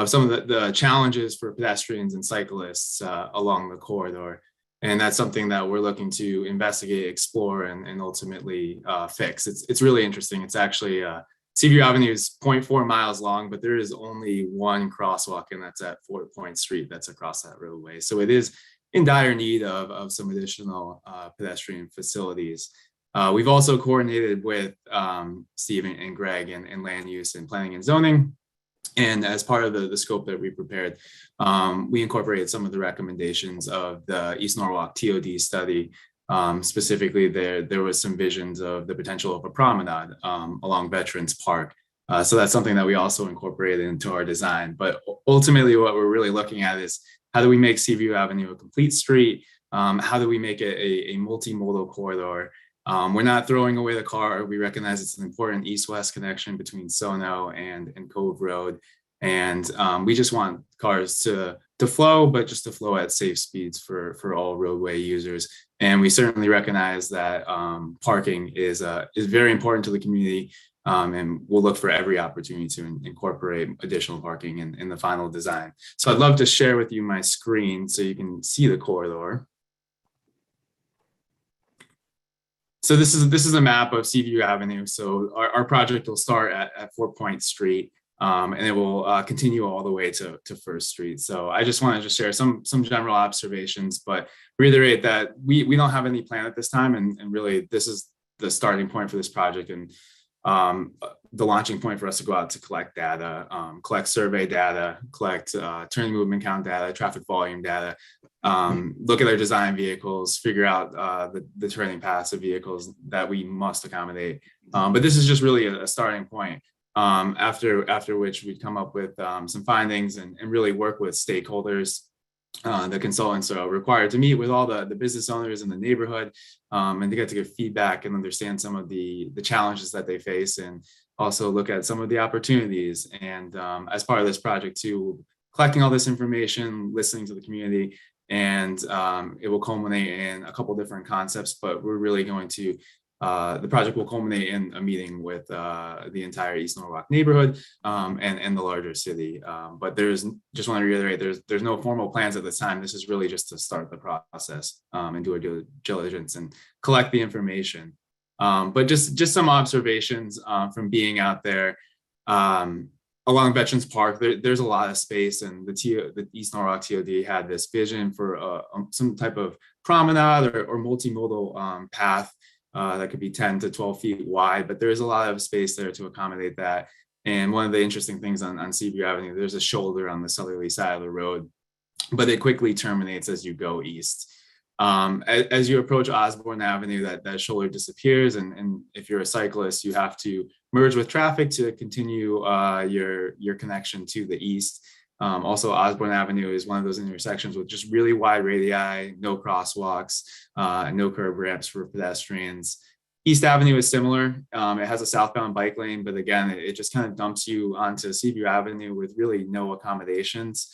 some of the challenges for pedestrians and cyclists along the corridor. And that's something that we're looking to investigate, explore, and ultimately fix. It's really interesting. It's actually Seaview Avenue is 0.4 miles long, but there is only one crosswalk, and that's at Fort Point Street. That's across that roadway. So it is in dire need of some additional pedestrian facilities. We've also coordinated with Steve and Greg and land use and planning and zoning. And as part of the scope that we prepared, we incorporated some of the recommendations of the East Norwalk TOD study. Specifically, there was some visions of the potential of a promenade along Veterans Park. So that's something that we also incorporated into our design. But ultimately, what we're really looking at is how do we make Seaview Avenue a complete street? How do we make it a multimodal corridor? We're not throwing away the car. We recognize it's an important east-west connection between Sono and Cove Road. And we just want cars to flow, but just to flow at safe speeds for all roadway users. And we certainly recognize that parking is very important to the community. And we'll look for every opportunity to incorporate additional parking in the final design. So I'd love to share with you my screen so you can see the corridor. So this is a map of Seaview Avenue. So our project will start at Fort Point Street, and it will continue all the way to First Street. So I just want to share some general observations, but reiterate that we don't have any plan at this time, and really this is the starting point for this project and the launching point for us to go out to collect data, collect survey data, collect turning movement count data, traffic volume data, look at our design vehicles, figure out the turning paths of vehicles that we must accommodate. But this is just really a starting point, after which we'd come up with some findings and really work with stakeholders. The consultants are required to meet with all the business owners in the neighborhood and to get to give feedback and understand some of the challenges that they face, and also look at some of the opportunities. And as part of this project too, collecting all this information, listening to the community, and it will culminate in a couple different concepts, but we're really going to the project will culminate in a meeting with the entire East Norwalk neighborhood and the larger city. But just want to reiterate, there's no formal plans at this time. This is really just to start the process and do a due diligence and collect the information. But just some observations from being out there. along Veterans Park, there's a lot of space, and the East Norwalk TOD had this vision for some type of promenade or multimodal path that could be 10 to 12 feet wide, but there's a lot of space there to accommodate that. And one of the interesting things on Seaview Avenue, there's a shoulder on the southerly side of the road, but it quickly terminates as you go east. As you approach Osborne Avenue, that shoulder disappears, and if you're a cyclist, you have to merge with traffic to continue your connection to the east. Also, Osborne Avenue is one of those intersections with just really wide radii, no crosswalks, no curb ramps for pedestrians. East Avenue is similar. It has a southbound bike lane, but again, it just kind of dumps you onto Seaview Avenue with really no accommodations.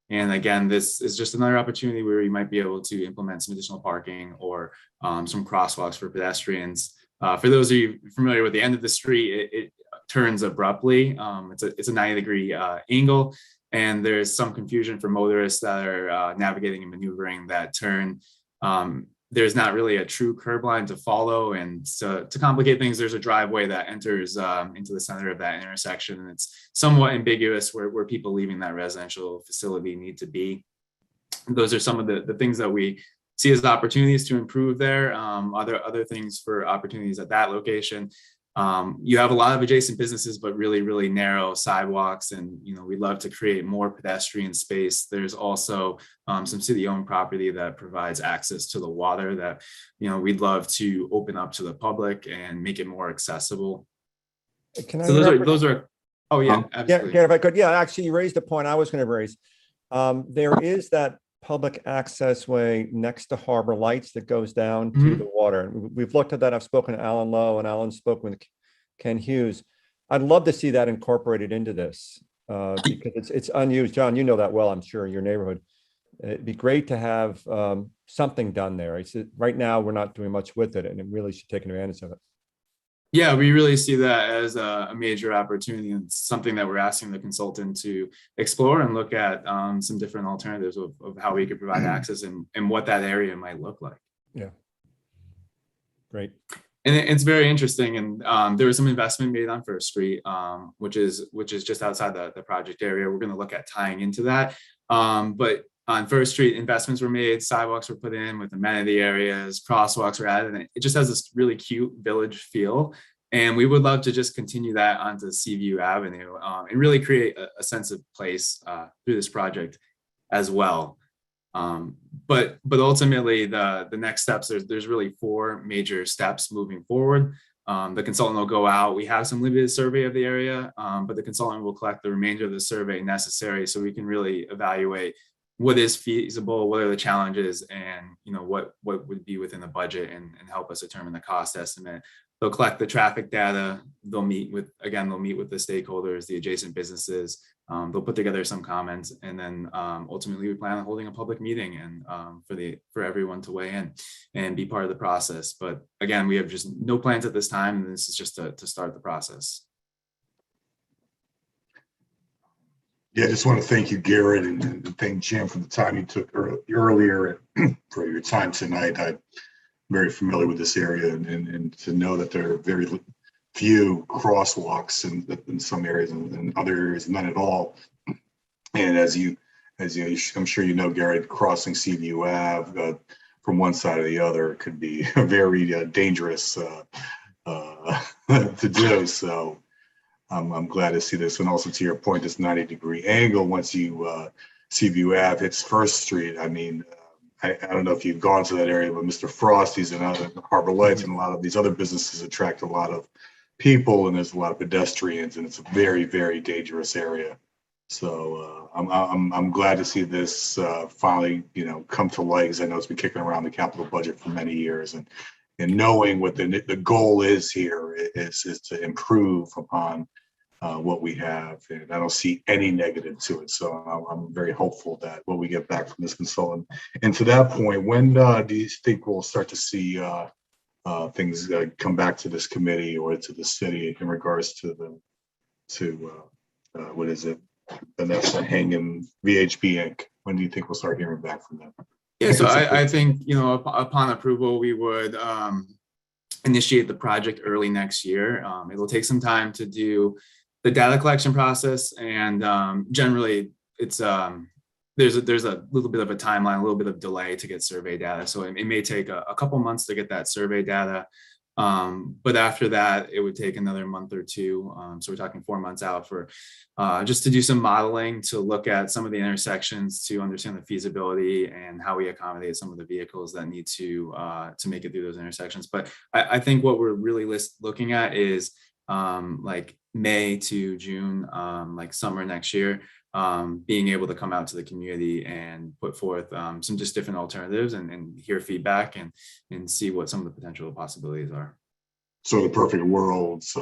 And again, this is just another opportunity where you might be able to implement some additional parking or some crosswalks for pedestrians. For those of you familiar with the end of the street, it turns abruptly. It's a 90-degree angle, and there's some confusion for motorists that are navigating and maneuvering that turn. There's not really a true curb line to follow, and so to complicate things, there's a driveway that enters into the center of that intersection, and it's somewhat ambiguous where people leaving that residential facility need to be. Those are some of the things that we see as opportunities to improve there. Other things for opportunities at that location. You have a lot of adjacent businesses, but really narrow sidewalks, and we'd love to create more pedestrian space. There's also some city-owned property that provides access to the water that we'd love to open up to the public and make it more accessible. Can I So those are. Oh yeah, absolutely. Yeah, if I could. Yeah, actually, you raised a point I was going to raise. There is that public access way next to Harbor Lights that goes down to the water. We've looked at that. I've spoken to Alan Lowe, and Alan spoke with Ken Hughes. I'd love to see that incorporated into this because it's unused. John, you know that well, I'm sure, in your neighborhood. It'd be great to have something done there. Right now, we're not doing much with it, and it really should take advantage of it. Yeah, we really see that as a major opportunity, and something that we're asking the consultant to explore and look at some different alternatives of how we could provide access and what that area might look like. Yeah, great. And it's very interesting. And there was some investment made on First Street, which is just outside the project area. We're going to look at tying into that. But on First Street, investments were made, sidewalks were put in with amenity areas, crosswalks were added, and it just has this really cute village feel. And we would love to just continue that onto Seaview Avenue and really create a sense of place through this project as well. But ultimately, the next steps, there's really 4 major steps moving forward. The consultant will go out. We have some limited survey of the area, but the consultant will collect the remainder of the survey necessary so we can really evaluate what is feasible, what are the challenges, and what would be within the budget and help us determine the cost estimate. They'll collect the traffic data. They'll meet with the stakeholders, the adjacent businesses. They'll put together some comments, and then ultimately we plan on holding a public meeting and for everyone to weigh in and be part of the process. But again, we have just no plans at this time, and this is just to start the process. Yeah, I just want to thank you, Garrett, and thank Jim for the time you took earlier for your time tonight. I'm very familiar with this area, and to know that there are very few crosswalks in some areas and other areas none at all. And as you, I'm sure you know, Garrett, crossing Seaview Ave from one side or the other could be very dangerous to do. So I'm glad to see this. And also to your point, this 90-degree angle, once you Seaview Ave hits First Street, I mean, I don't know if you've gone to that area, but Mr. Frosty's and other Harbor Lights and a lot of these other businesses attract a lot of people, and there's a lot of pedestrians, and it's a very, very dangerous area. So I'm glad to see this finally, come to light, because I know it's been kicking around the capital budget for many years, and knowing what the goal is here is to improve upon what we have, and I don't see any negative to it. So I'm very hopeful that what we get back from this consultant. And to that point, when do you think we'll start to see things come back to this committee or to the city in regards to what is it, Vanessa Hangin, VHB Inc.? When do you think we'll start hearing back from them? Yeah, so I think, upon approval, we would initiate the project early next year. It'll take some time to do data collection process, and generally it's there's a little bit of a timeline, a little bit of delay to get survey data. So it may take a couple months to get that survey data. But after that, it would take another month or two. So we're talking 4 months out for just to do some modeling, to look at some of the intersections, to understand the feasibility and how we accommodate some of the vehicles that need to make it through those intersections. But I think what we're really looking at is like May to June, like summer next year, being able to come out to the community and put forth some just different alternatives and hear feedback and see what some of the potential possibilities are. So the perfect worlds,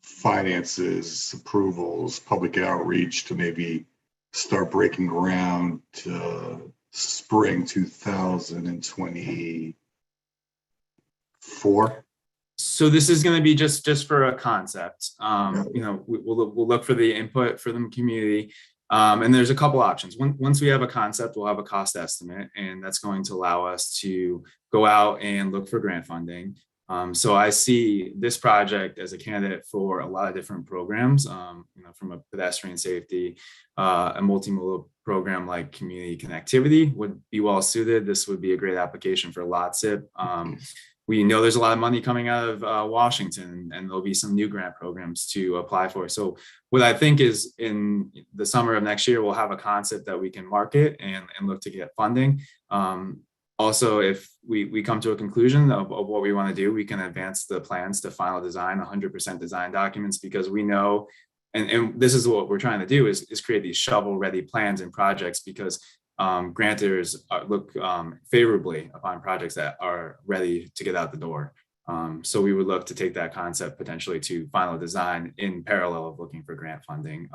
finances, approvals, public outreach to maybe start breaking ground to spring 2024. So this is going to be just for a concept. You know, we'll look for the input from the community, and there's a couple options. Once we have a concept, we'll have a cost estimate, and that's going to allow us to go out and look for grant funding. So I see this project as a candidate for a lot of different programs. You know, from a pedestrian safety, a multimodal program like community connectivity would be well suited. This would be a great application for LOTSIP. We know there's a lot of money coming out of Washington, and there'll be some new grant programs to apply for. So what I think is in the summer of next year, we'll have a concept that we can market and look to get funding. Also, if we come to a conclusion of what we want to do, we can advance the plans to final design, 100% design documents, because we know, and this is what we're trying to do, is create these shovel-ready plans and projects, because grantors look favorably upon projects that are ready to get out the door. So we would look to take that concept potentially to final design in parallel of looking for grant funding.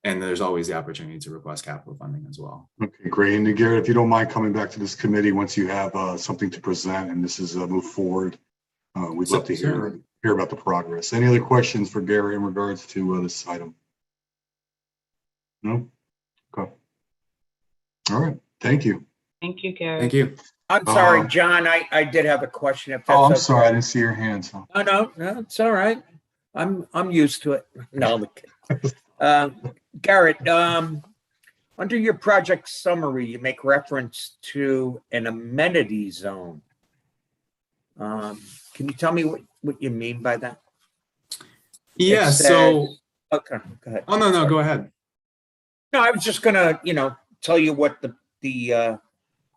And there's always the opportunity to request capital funding as well. Okay, great. And Garrett, if you don't mind coming back to this committee once you have something to present and this is moved forward, we'd love to hear about the progress. Any other questions for Garrett in regards to this item? No? Okay. All right. Thank you. Thank you, Gary. Thank you. I'm sorry, John, I did have a question. If that's Oh, I'm okay. sorry. I didn't see your hand. So. No, it's all right. I'm used to it. No, Garrett, under your project summary, you make reference to an amenity zone. Can you tell me what you mean by that? Yeah. So. Okay, go ahead. Oh, no, go ahead. No, I was just gonna, tell you what the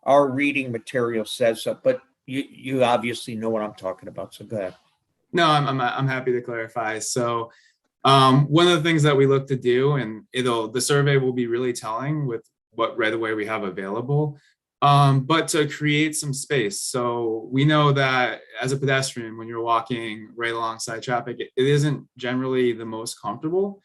our reading material says, but you obviously know what I'm talking about. So go ahead. No, I'm happy to clarify. So one of the things that we look to do, and the survey will be really telling with what right away we have available, but to create some space. So we know that as a pedestrian, when you're walking right alongside traffic, it isn't generally the most comfortable.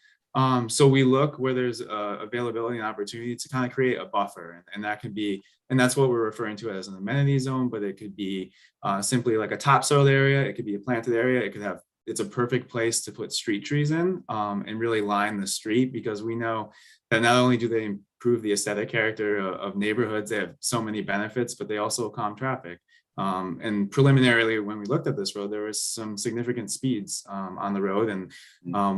So we look where there's availability and opportunity to kind of create a buffer, and that can be, and that's what we're referring to as an amenity zone, but it could be simply like a topsoil area. It could be a planted area. It could have, it's a perfect place to put street trees in and really line the street, because we know that not only do they improve the aesthetic character of neighborhoods, they have so many benefits, but they also calm traffic. And preliminarily, when we looked at this road, there was some significant speeds on the road, and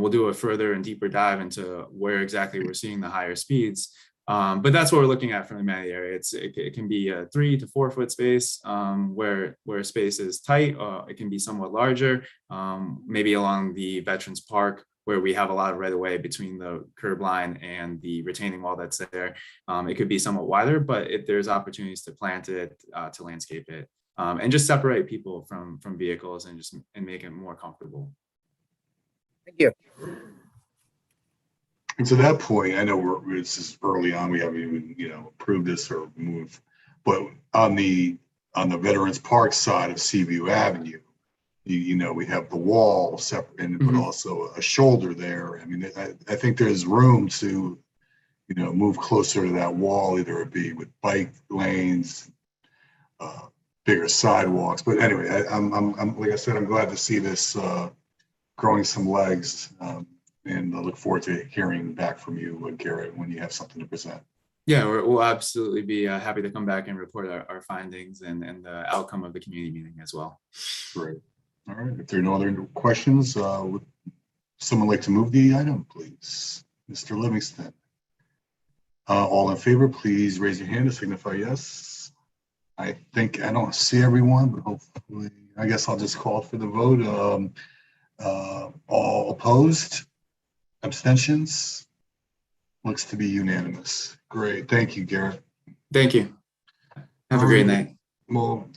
we'll do a further and deeper dive into where exactly we're seeing the higher speeds. But that's what we're looking at from the amenity area. It can be a 3 to 4 foot space where space is tight. It can be somewhat larger, maybe along the Veterans Park, where we have a lot of right of way between the curb line and the retaining wall that's there. It could be somewhat wider, but there's opportunities to plant it, to landscape it, and just separate people from vehicles and make it more comfortable. Thank you. And to that point, I know this is early on. We haven't even approved this or moved, but on the Veterans Park side of Seaview Avenue, we have the wall separate, but also a shoulder there. I mean, I think there's room to move closer to that wall, either it be with bike lanes, bigger sidewalks. But anyway, I'm like I said, I'm glad to see this growing some legs. And I look forward to hearing back from you, Garrett, when you have something to present. Yeah, we'll absolutely be happy to come back and report our findings and the outcome of the community meeting as well. Great. All right. If there are no other questions, Someone like to move the item, please? Mr. Livingston. All in favor, please raise your hand to signify yes. I think I don't see everyone, but hopefully, I guess I'll just call for the vote. All opposed? Abstentions? Looks to be unanimous. Great. Thank you, Garrett. Thank you. Have a great night. Well,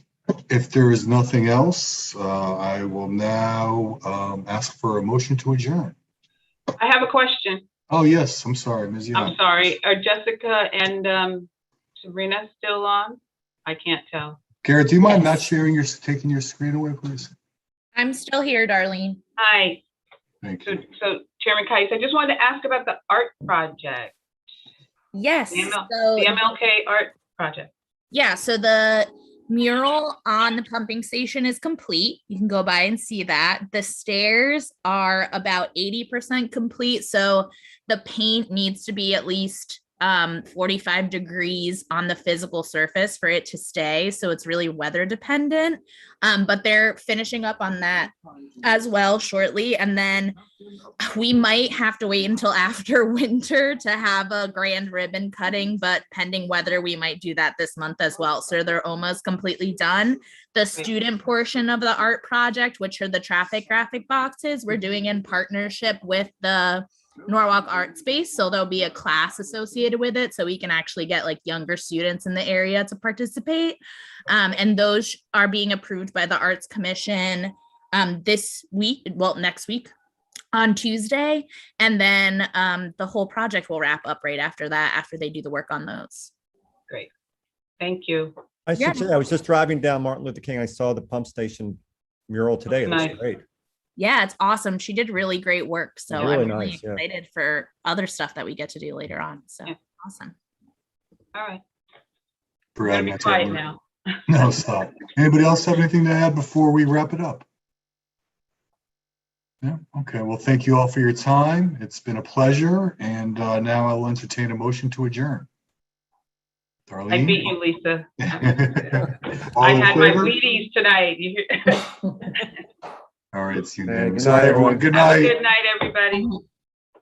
if there is nothing else, I will now ask for a motion to adjourn. I have a question. Oh, yes. I'm sorry, Ms. Young. I'm sorry. Are Jessica and Sabrina still on? I can't tell. Garrett, do you mind not Yes. sharing taking your screen away, please? I'm still here, Darlene. Hi. Thank So, you. so Chairman Kais, I just wanted to ask about the art project, Yes. the So MLK Art Project. yeah, so the mural on the pumping station is complete. You can go by and see that. The stairs are about 80% complete. So the paint needs to be at least 45 degrees on the physical surface for it to stay. So it's really weather dependent. But they're finishing up on that as well shortly. And then we might have to wait until after winter to have a grand ribbon cutting, but pending weather, we might do that this month as well. So they're almost completely done. The student portion of the art project, which are the traffic graphic boxes, we're doing in partnership with the Norwalk Art Space. So there'll be a class associated with it. So we can actually get like younger students in the area to participate. And those are being approved by the Arts Commission this week, well, next week on Tuesday. And then the whole project will wrap up right after that, after they do the work on those. Great. Thank you. I Yeah. should say, I was just driving down Martin Luther King. I saw the pump station mural today. It looks Nice. great. Yeah, it's awesome. She did really great work. So Really I'm really nice, yeah. excited for other stuff that we get to do later on. So Yeah. awesome. All right. For I'm gonna adding be that to quiet our- now. No, stop. Anybody else have anything to add before we wrap it up? Yeah, okay. Well, thank you all for your time. It's been a pleasure. And now I'll entertain a motion to adjourn. Darlene? I beat you, Lisa. All I in had my favor? Wheaties tonight. All right, it's Hey, unanimous. good night, everyone. Good Have a night. good night, everybody.